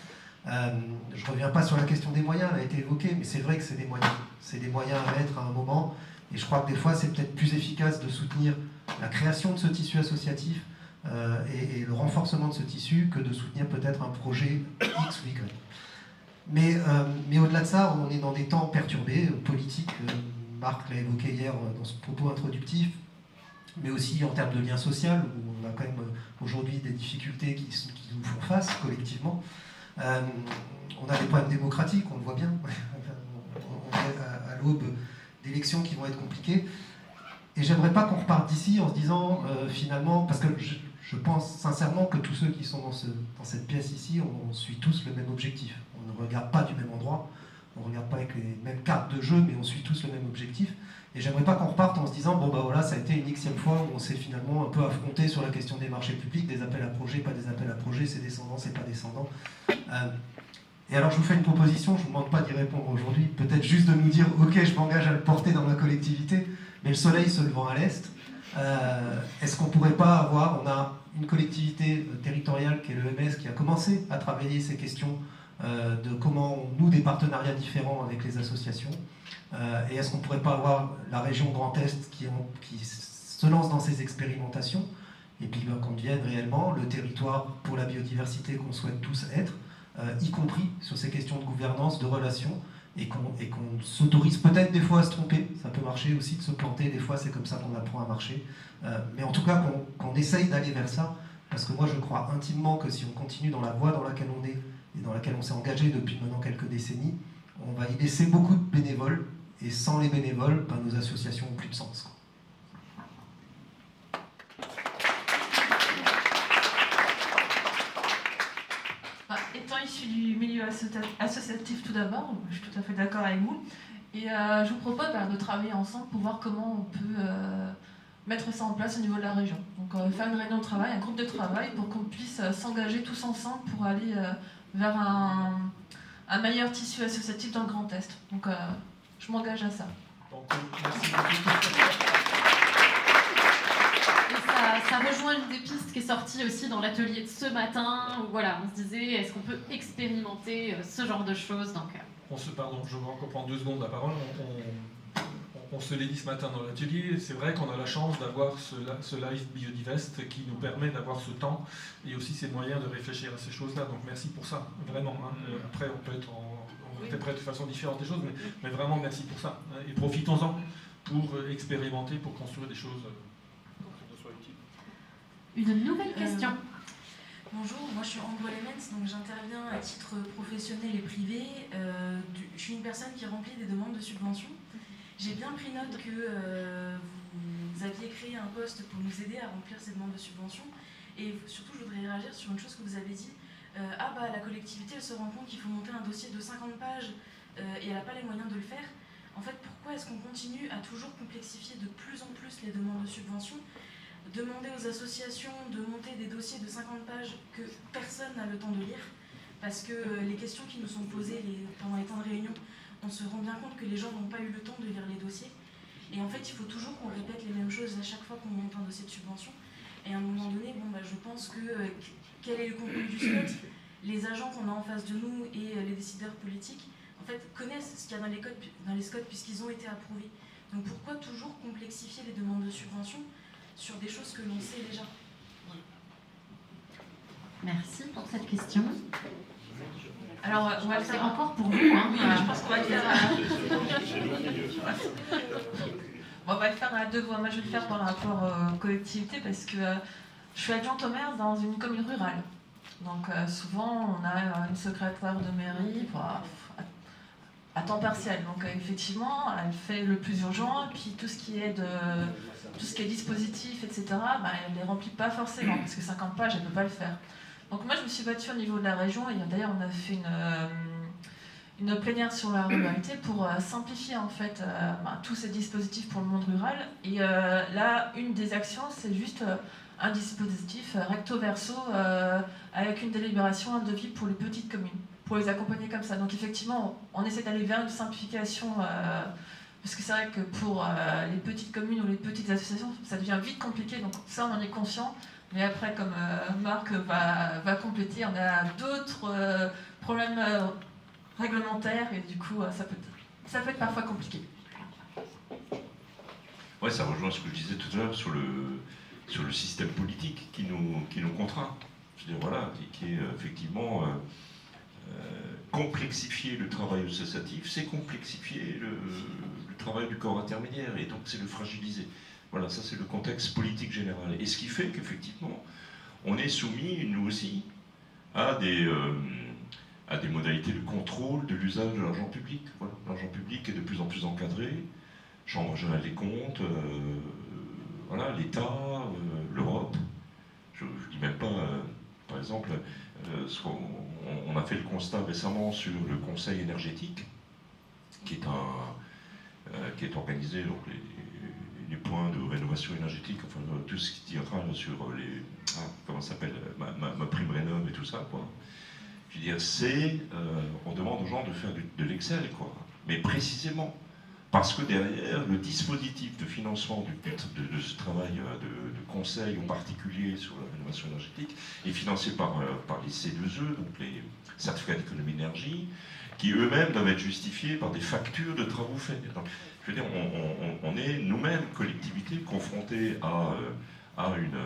Je ne reviens pas sur la question des moyens, elle a été évoquée, mais c'est vrai que c'est des moyens. C'est des moyens à mettre à un moment. Et je crois que des fois, c'est peut-être plus efficace de soutenir la création de ce tissu associatif et le renforcement de ce tissu que de soutenir peut-être un projet X ou Y. Mais au-delà de ça, on est dans des temps perturbés, politiques. Marc l'a évoqué hier dans son propos introductif, mais aussi en termes de lien social, où on a quand même aujourd'hui des difficultés qui nous font face collectivement. On a des problèmes démocratiques, on le voit bien. On est à l'aube d'élections qui vont être compliquées. Et j'aimerais pas qu'on reparte d'ici en se disant finalement, parce que je pense sincèrement que tous ceux qui sont dans cette pièce ici, on suit tous le même objectif. On ne regarde pas du même endroit, on ne regarde pas avec les mêmes cartes de jeu, mais on suit tous le même objectif. Et j'aimerais pas qu'on reparte en se disant, bon bah voilà, ça a été une xème fois où on s'est finalement un peu affronté sur la question des marchés publics, des appels à projets, pas des appels à projets, c'est descendant, c'est pas descendant. Et alors je vous fais une proposition, je ne vous demande pas d'y répondre aujourd'hui, peut-être juste de nous dire, ok, je m'engage à le porter dans ma collectivité, mais le soleil se levant à l'est, est-ce qu'on ne pourrait pas avoir, on a une collectivité territoriale qui est l'EMS qui a commencé à travailler ces questions de comment on noue des partenariats différents avec les associations, et est-ce qu'on ne pourrait pas avoir la région Grand Est qui se lance dans ces expérimentations, et puis qu'on devienne réellement le territoire pour la biodiversité qu'on souhaite tous être, y compris sur ces questions de gouvernance, de relations, et qu'on s'autorise peut-être des fois à se tromper. Ça peut marcher aussi de se planter, des fois c'est comme ça qu'on apprend à marcher. Mais en tout cas qu'on essaye d'aller vers ça, parce que moi je crois intimement que si on continue dans la voie dans laquelle on est, et dans laquelle on s'est engagé depuis maintenant quelques décennies, on va y laisser beaucoup de bénévoles, et sans les bénévoles, ben, nos associations n'ont plus de sens, quoi. Étant issu du milieu associatif tout d'abord, je suis tout à fait d'accord avec vous. Et je vous propose de travailler ensemble pour voir comment on peut mettre ça en place au niveau de la région. Donc faire une réunion de travail, un groupe de travail pour qu'on puisse s'engager tous ensemble pour aller vers un meilleur tissu associatif dans le Grand Est. Donc je m'engage à ça. Merci beaucoup. Ça rejoint une des pistes qui est sortie aussi dans l'atelier de ce matin, où voilà, on se disait, est-ce qu'on peut expérimenter ce genre de choses donc, Pardon, je vais encore prendre 2 secondes la parole. On se l'est dit ce matin dans l'atelier, c'est vrai qu'on a la chance d'avoir ce live Biodivest qui nous permet d'avoir ce temps et aussi ces moyens de réfléchir à ces choses-là. Donc merci pour ça, vraiment. Après, on peut interpréter de façon différente des choses, mais vraiment merci pour ça. Et profitons-en pour expérimenter, pour construire des choses. Une nouvelle question. Bonjour, moi je suis Angela Lemens, donc j'interviens à titre professionnel et privé. Je suis une personne qui remplit des demandes de subventions. J'ai bien pris note que vous aviez créé un poste pour nous aider à remplir ces demandes de subventions. Et surtout, je voudrais réagir sur une chose que vous avez dit. La collectivité, elle se rend compte qu'il faut monter un dossier de 50 pages et elle n'a pas les moyens de le faire. En fait, pourquoi est-ce qu'on continue à toujours complexifier de plus en plus les demandes de subventions ? Demander aux associations de monter des dossiers de 50 pages que personne n'a le temps de lire, parce que les questions qui nous sont posées pendant les temps de réunion, on se rend bien compte que les gens n'ont pas eu le temps de lire les dossiers. Et en fait, il faut toujours qu'on répète les mêmes choses à chaque fois qu'on monte un dossier de subvention. Et à un moment donné, je pense que quel est le contenu du spot ? Les agents qu'on a en face de nous et les décideurs politiques, en fait, connaissent ce qu'il y a dans les SCOT puisqu'ils ont été approuvés. Donc pourquoi toujours complexifier les demandes de subvention sur des choses que l'on sait déjà? Merci pour cette question. Alors, on va le faire faire encore pour vous. Oui, je pense qu'on va le faire. On va le faire à 2 voix. Moi, je vais le faire par rapport aux collectivités parce que je suis adjointe au maire dans une commune rurale. Donc, souvent, on a une secrétaire de mairie à temps partiel. Donc, effectivement, elle fait le plus urgent. Et puis, tout ce qui est dispositif, etc., elle ne les remplit pas forcément parce que 50 pages, elle ne peut pas le faire. Donc moi, je me suis battue au niveau de la région et d'ailleurs, on a fait une plénière sur la ruralité pour simplifier en fait tous ces dispositifs pour le monde rural. Et là, une des actions, c'est juste un dispositif recto verso avec une délibération, un devis pour les petites communes, pour les accompagner comme ça. Donc effectivement, on essaie d'aller vers une simplification Parce que c'est vrai que pour les petites communes ou les petites associations, ça devient vite compliqué, donc ça on en est conscient. Mais après, comme Marc va compléter, on a d'autres problèmes réglementaires et du coup ça peut être parfois compliqué. Ouais, ça rejoint ce que je disais tout à l'heure sur le système politique qui nous contraint. Je veux dire, voilà, qui est effectivement complexifier le travail associatif, c'est complexifier le travail du corps intermédiaire, et donc c'est le fragiliser. Voilà, ça c'est le contexte politique général. Et ce qui fait qu'effectivement, on est soumis, nous aussi, à des modalités de contrôle de l'usage de l'argent public. Voilà, l'argent public est de plus en plus encadré, Chambre régionale des comptes, voilà, l'État, l'Europe. Je ne dis même pas, par exemple, on a fait le constat récemment sur le Conseil énergétique, qui est organisé, donc les points de rénovation énergétique, enfin tout ce qui tirera sur les, comment ça s'appelle, ma prime rénov et tout ça, quoi. Je veux dire, on demande aux gens de faire de l'Excel, quoi. Mais précisément, parce que derrière, le dispositif de financement de ce travail de conseil en particulier sur la rénovation énergétique est financé par les C2E, donc les certificats d'économie d'énergie, qui eux-mêmes doivent être justifiés par des factures de travaux faits. Donc, je veux dire, on est nous-mêmes, collectivités, confrontés à une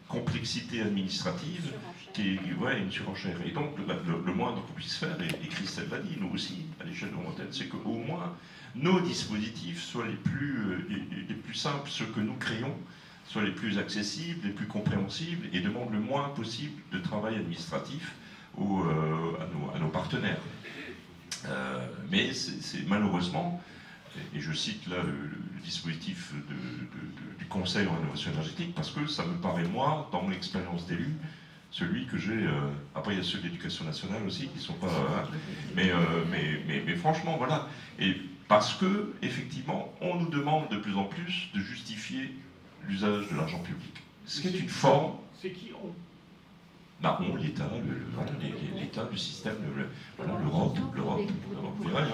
complexité administrative qui est une surenchère. Et donc, le moindre qu'on puisse faire, et Christelle l'a dit, nous aussi, à l'échelle de Montagne, c'est qu'au moins, nos dispositifs soient les plus simples, ceux que nous créons, soient les plus accessibles, les plus compréhensibles, et demandent le moins possible de travail administratif à nos partenaires. Mais c'est malheureusement, et je cite là le dispositif du Conseil en rénovation énergétique, parce que ça me paraît, moi, dans mon expérience d'élu, celui que j'ai... après, il y a ceux de l'éducation nationale aussi, qui ne sont pas... mais franchement, voilà. Et parce que, effectivement, on nous demande de plus en plus de justifier l'usage de l'argent public. Ce qui est une forme... C'est qui on? Bah, on, l'État, l'État du système, l'Europe, vous verrez,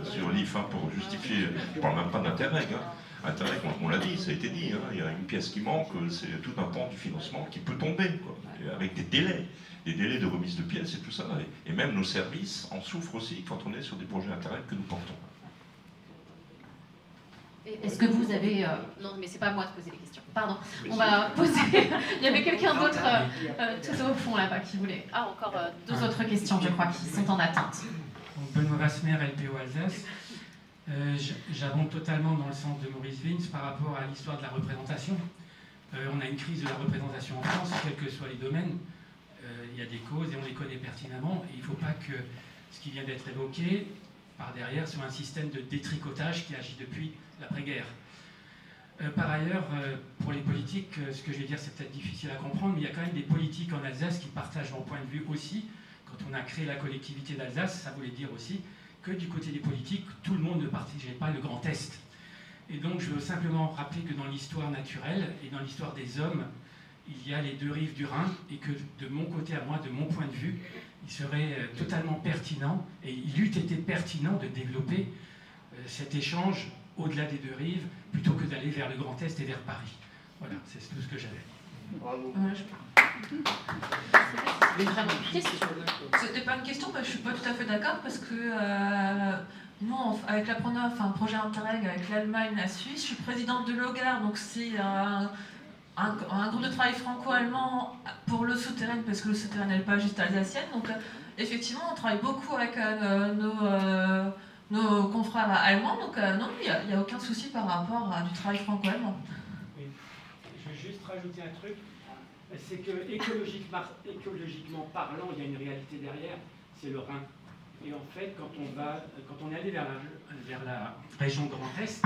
sur l'IF, pour justifier, je ne parle même pas d'Interreg, Interreg, on l'a dit, ça a été dit, il y a une pièce qui manque, c'est tout un pan du financement qui peut tomber, quoi, avec des délais de remise de pièces et tout ça, et même nos services en souffrent aussi quand on est sur des projets Interreg que nous portons. Est-ce que vous avez... Non, mais c'est pas à moi de poser les questions. Pardon. On va poser... Il y avait quelqu'un d'autre tout au fond là-bas qui voulait... Ah, encore deux autres questions, je crois, qui sont en attente. Benoît Vasmer, LPO Alsace. J'abonde totalement dans le sens de Maurice Vince par rapport à l'histoire de la représentation. On a une crise de la représentation en France, quels que soient les domaines. Il y a des causes et on les connaît pertinemment. Et il ne faut pas que ce qui vient d'être évoqué, par derrière, soit un système de détricotage qui agit depuis l'après-guerre. Par ailleurs, pour les politiques, ce que je vais dire, c'est peut-être difficile à comprendre, mais il y a quand même des politiques en Alsace qui partagent mon point de vue aussi. Quand on a créé la collectivité d'Alsace, ça voulait dire aussi que du côté des politiques, tout le monde ne partageait pas le Grand Est. Et donc, je veux simplement rappeler que dans l'histoire naturelle et dans l'histoire des hommes, il y a les deux rives du Rhin, et que de mon côté à moi, de mon point de vue, il serait totalement pertinent, et il eût été pertinent de développer cet échange au-delà des deux rives, plutôt que d'aller vers le Grand Est et vers Paris. Voilà, c'est tout ce que j'avais. Bravo. C'était pas une question, mais je suis pas tout à fait d'accord, parce que nous, avec la projet Interreg avec l'Allemagne, la Suisse, je suis présidente de l'OGAR, donc c'est un groupe de travail franco-allemand pour le souterrain, parce que le souterrain n'est pas juste alsacienne. Donc effectivement, on travaille beaucoup avec nos confrères allemands, donc non, il n'y a aucun souci par rapport à du travail franco-allemand. Oui. Je vais juste rajouter un truc, c'est que écologiquement parlant, il y a une réalité derrière, c'est le Rhin. Et en fait, quand on est allé vers la région Grand Est,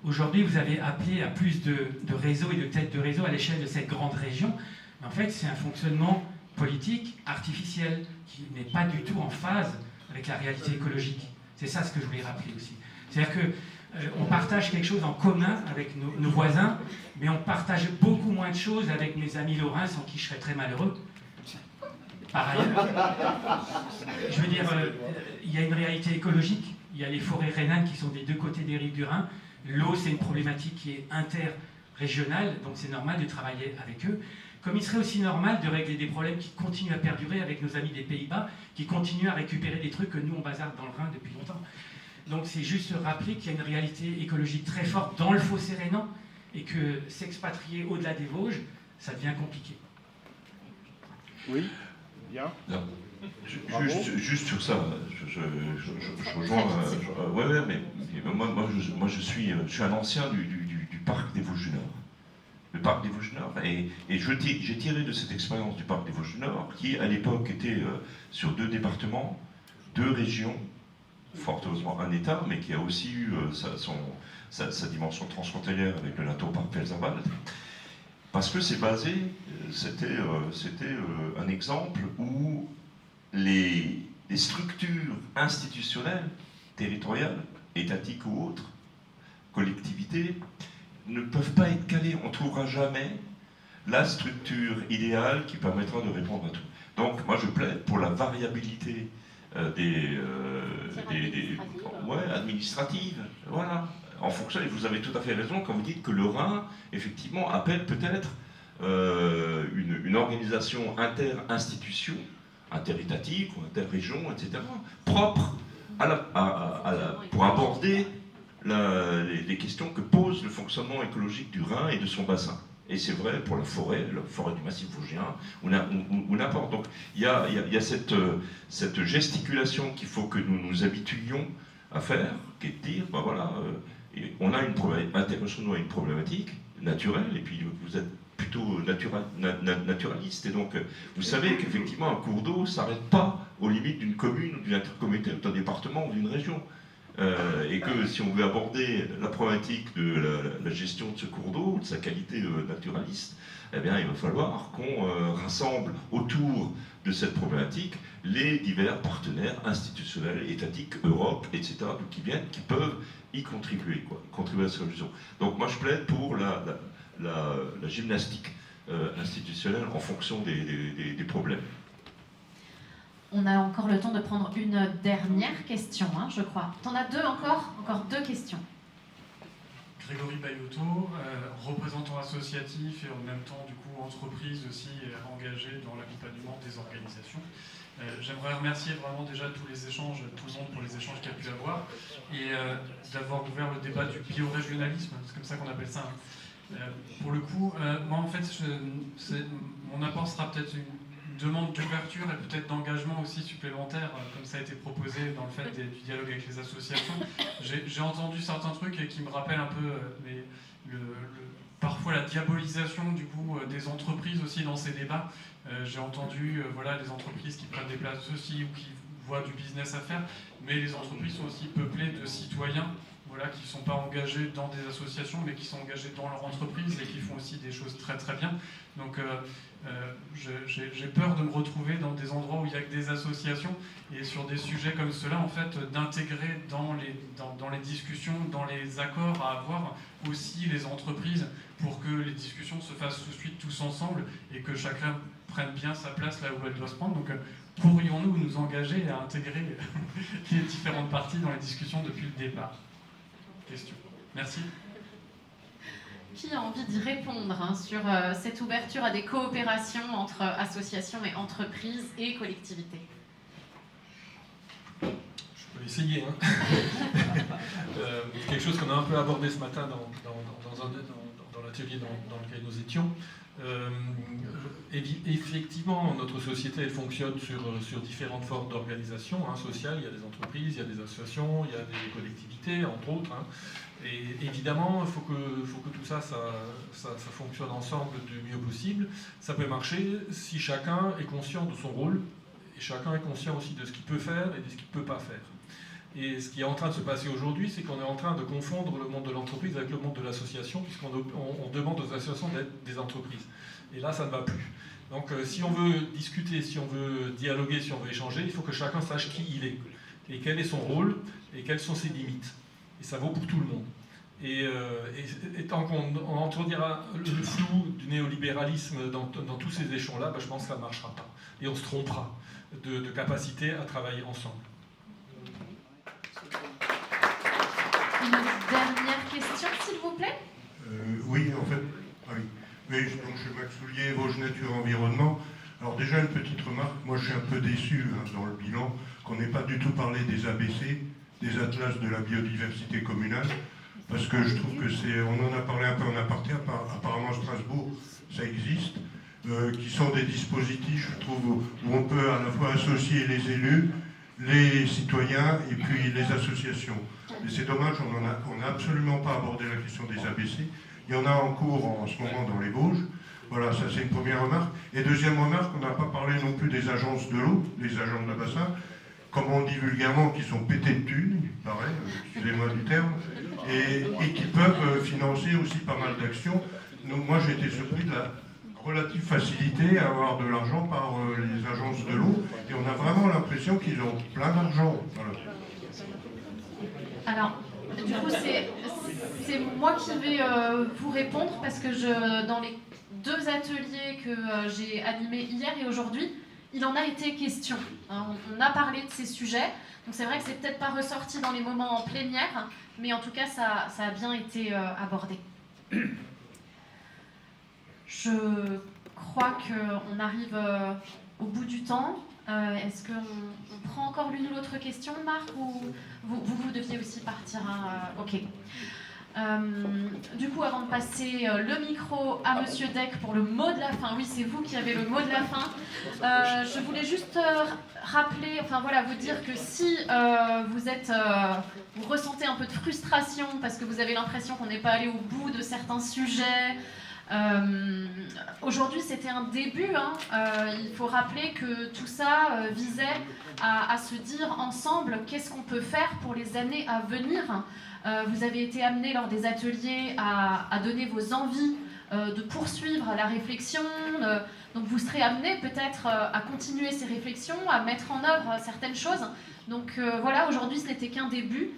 aujourd'hui, vous avez appelé à plus de réseaux et de têtes de réseau à l'échelle de cette grande région. Mais en fait, c'est un fonctionnement politique artificiel qui n'est pas du tout en phase avec la réalité écologique. C'est ça ce que je voulais rappeler aussi. C'est-à-dire qu'on partage quelque chose en commun avec nos voisins, mais on partage beaucoup moins de choses avec mes amis lorrains, sans qui je serais très malheureux. Par ailleurs, je veux dire, il y a une réalité écologique Il y a les forêts rhénanes qui sont des deux côtés des rives du Rhin. L'eau, c'est une problématique qui est interrégionale, donc c'est normal de travailler avec eux. Comme il serait aussi normal de régler des problèmes qui continuent à perdurer avec nos amis des Pays-Bas, qui continuent à récupérer des trucs que nous, on bazarde dans le Rhin depuis longtemps. Donc c'est juste rappeler qu'il y a une réalité écologique très forte dans le fossé rhénan, et que s'expatrier au-delà des Vosges, ça devient compliqué. Oui, bien. Non. Juste sur ça, je rejoins. Moi, je suis un ancien du parc des Vosges du Nord. Le parc des Vosges du Nord. Et j'ai tiré de cette expérience du parc des Vosges du Nord, qui à l'époque était sur 2 départements, 2 régions, fort heureusement un État, mais qui a aussi eu sa dimension transfrontalière avec le Naturpark Pfälzerwald. Parce que c'est basé, c'était un exemple où les structures institutionnelles, territoriales, étatiques ou autres, collectivités, ne peuvent pas être calées. On ne trouvera jamais la structure idéale qui permettra de répondre à tout. Donc moi je plaide pour la variabilité administrative. Voilà. En fonction, et vous avez tout à fait raison quand vous dites que le Rhin, effectivement, appelle peut-être une organisation inter-institution, interétatique ou inter-région, etc., propre pour aborder les questions que pose le fonctionnement écologique du Rhin et de son bassin. Et c'est vrai pour la forêt du massif vosgien, ou n'importe. Donc il y a cette gesticulation qu'il faut que nous nous habituions à faire, qui est de dire, ben voilà, on a une problématique, intéressons-nous à une problématique naturelle, et puis vous êtes plutôt naturaliste, et donc vous savez qu'effectivement un cours d'eau ne s'arrête pas aux limites d'une commune, ou d'une intercommunauté, ou d'un département, ou d'une région. Et que si on veut aborder la problématique de la gestion de ce cours d'eau, de sa qualité naturaliste, eh bien il va falloir qu'on rassemble autour de cette problématique les divers partenaires institutionnels, étatiques, Europe, etc., qui viennent, qui peuvent y contribuer à cette solution. Donc moi je plaide pour la gymnastique institutionnelle en fonction des problèmes. On a encore le temps de prendre une dernière question, hein, je crois. T'en as 2 encore? Encore 2 questions. Grégory Bayotto, représentant associatif et en même temps du coup entreprise aussi engagée dans l'accompagnement des organisations. J'aimerais remercier vraiment déjà tous les échanges, tout le monde pour les échanges qu'il y a pu avoir et d'avoir ouvert le débat du biorégionalisme, c'est comme ça qu'on appelle ça. Pour le coup, moi en fait, mon apport sera peut-être une demande d'ouverture et peut-être d'engagement aussi supplémentaire, comme ça a été proposé dans le fait du dialogue avec les associations. J'ai entendu certains trucs qui me rappellent un peu parfois la diabolisation du coup des entreprises aussi dans ces débats. J'ai entendu les entreprises qui prennent des places aussi ou qui voient du business à faire, mais les entreprises sont aussi peuplées de citoyens qui ne sont pas engagés dans des associations, mais qui sont engagés dans leur entreprise et qui font aussi des choses très très bien. Donc j'ai peur de me retrouver dans des endroits où il n'y a que des associations, et sur des sujets comme ceux-là, en fait, d'intégrer dans les discussions, dans les accords à avoir aussi les entreprises, pour que les discussions se fassent tout de suite tous ensemble, et que chacun prenne bien sa place là où elle doit se prendre. Donc pourrions-nous nous engager à intégrer les différentes parties dans les discussions depuis le départ? Question. Merci. Qui a envie d'y répondre sur cette ouverture à des coopérations entre associations et entreprises et collectivités? Je peux essayer. Hein. Quelque chose qu'on a un peu abordé ce matin dans l'atelier dans lequel nous étions. Effectivement, notre société elle fonctionne sur différentes formes d'organisation sociales. Il y a des entreprises, il y a des associations, il y a des collectivités, entre autres. Et évidemment, il faut que tout ça fonctionne ensemble du mieux possible. Ça peut marcher si chacun est conscient de son rôle, et chacun est conscient aussi de ce qu'il peut faire et de ce qu'il ne peut pas faire. Et ce qui est en train de se passer aujourd'hui, c'est qu'on est en train de confondre le monde de l'entreprise avec le monde de l'association, puisqu'on demande aux associations d'être des entreprises. Et là, ça ne va plus. Donc si on veut discuter, si on veut dialoguer, si on veut échanger, il faut que chacun sache qui il est, et quel est son rôle, et quelles sont ses limites. Et ça vaut pour tout le monde. Et tant qu'on entendira le flou du néolibéralisme dans tous ces échelons-là, je pense que ça ne marchera pas. Et on se trompera de capacité à travailler ensemble. Une dernière question, s'il vous plaît. Oui, en fait, oui. Oui, donc je suis Max Soulier, Vosges Nature Environnement. Alors déjà une petite remarque, moi je suis un peu déçu dans le bilan qu'on n'ait pas du tout parlé des ABC, des atlas de la biodiversité communale, parce que je trouve que on en a parlé un peu en aparté, apparemment à Strasbourg ça existe, qui sont des dispositifs, je trouve, où on peut à la fois associer les élus, les citoyens et puis les associations. Et c'est dommage, on n'a absolument pas abordé la question des ABC. Il y en a en cours en ce moment dans les Vosges. Voilà, ça c'est une première remarque. Et deuxième remarque, on n'a pas parlé non plus des agences de l'eau, les agences de bassin, comme on dit vulgairement, qui sont pétés de thunes, pareil, excusez-moi du terme, et qui peuvent financer aussi pas mal d'actions. Moi j'ai été surpris de la relative facilité à avoir de l'argent par les agences de l'eau, et on a vraiment l'impression qu'ils ont plein d'argent. Voilà. Alors, du coup, c'est moi qui vais vous répondre parce que dans les 2 ateliers que j'ai animés hier et aujourd'hui, il en a été question. On a parlé de ces sujets, donc c'est vrai que c'est peut-être pas ressorti dans les moments en plénière, mais en tout cas, ça a bien été abordé. Je crois qu'on arrive au bout du temps. Est-ce qu'on prend encore l'une ou l'autre question, Marc, ou vous deviez aussi partir Ok. Du coup, avant de passer le micro à Monsieur Deck pour le mot de la fin, oui, c'est vous qui avez le mot de la fin, je voulais juste rappeler, vous dire que si vous ressentez un peu de frustration parce que vous avez l'impression qu'on n'est pas allé au bout de certains sujets, aujourd'hui c'était un début, il faut rappeler que tout ça visait à se dire ensemble qu'est-ce qu'on peut faire pour les années à venir. Vous avez été amenés lors des ateliers à donner vos envies de poursuivre la réflexion, donc vous serez amenés peut-être à continuer ces réflexions, à mettre en œuvre certaines choses. Donc voilà, aujourd'hui ce n'était qu'un début.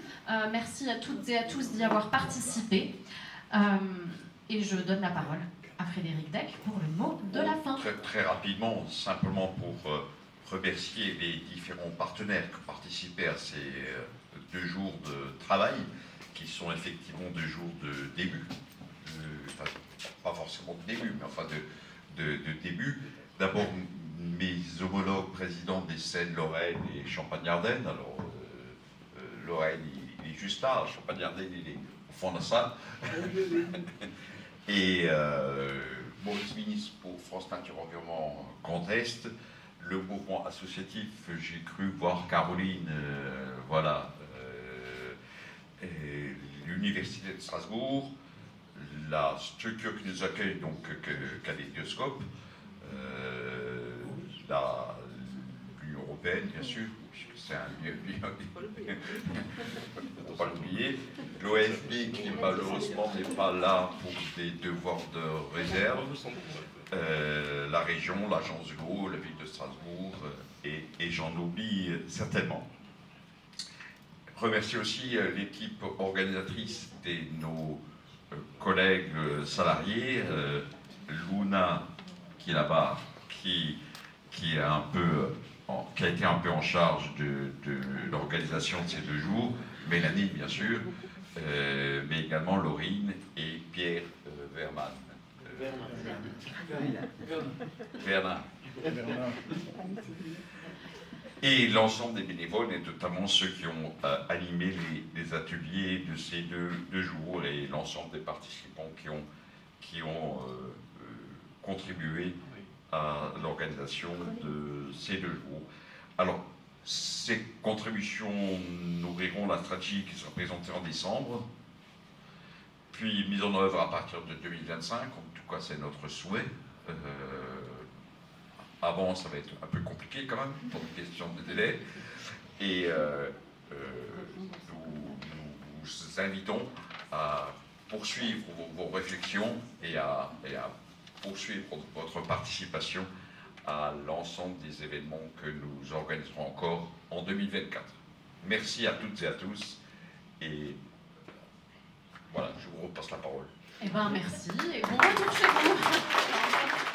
Merci à toutes et à tous d'y avoir participé. Et je donne la parole à Frédéric Deck pour le mot de la fin. Très rapidement, simplement pour remercier les différents partenaires qui ont participé à ces 2 jours de travail, qui sont effectivement 2 jours de début. Pas forcément de début, mais enfin de début. D'abord, mes homologues présidents des Seine-Lorraine et Champagne-Ardenne. Alors, Lorraine, il est juste là, Champagne-Ardenne, il est au fond de la salle. Et Maurice Ministre pour France Nature Environnement Grand Est, le mouvement associatif, j'ai cru voir Caroline, l'Université de Strasbourg, la structure qui nous accueille, donc Kaléidoscope, l'Union Européenne, bien sûr, puisque c'est un lieu, il ne faut pas l'oublier, l'OFB qui malheureusement n'est pas là pour des devoirs de réserve, la région, l'agence de l'eau, la ville de Strasbourg, et j'en oublie certainement. Remercier aussi l'équipe organisatrice de nos collègues salariés, Luna qui est là-bas, qui a été un peu en charge de l'organisation de ces 2 jours, Mélanie bien sûr, mais également Laurine et Pierre Verman. Vernin. Et l'ensemble des bénévoles, et notamment ceux qui ont animé les ateliers de ces 2 jours, et l'ensemble des participants qui ont contribué à l'organisation de ces 2 jours. Alors, ces contributions nourriront la stratégie qui sera présentée en décembre, puis mise en œuvre à partir de 2025, en tout cas c'est notre souhait. Avant, ça va être un peu compliqué quand même, pour une question de délai. Et nous vous invitons à poursuivre vos réflexions et à poursuivre votre participation à l'ensemble des événements que nous organiserons encore en 2024. Merci à toutes et à tous. Et voilà, je vous repasse la parole. Eh bien, merci et bon retour chez vous.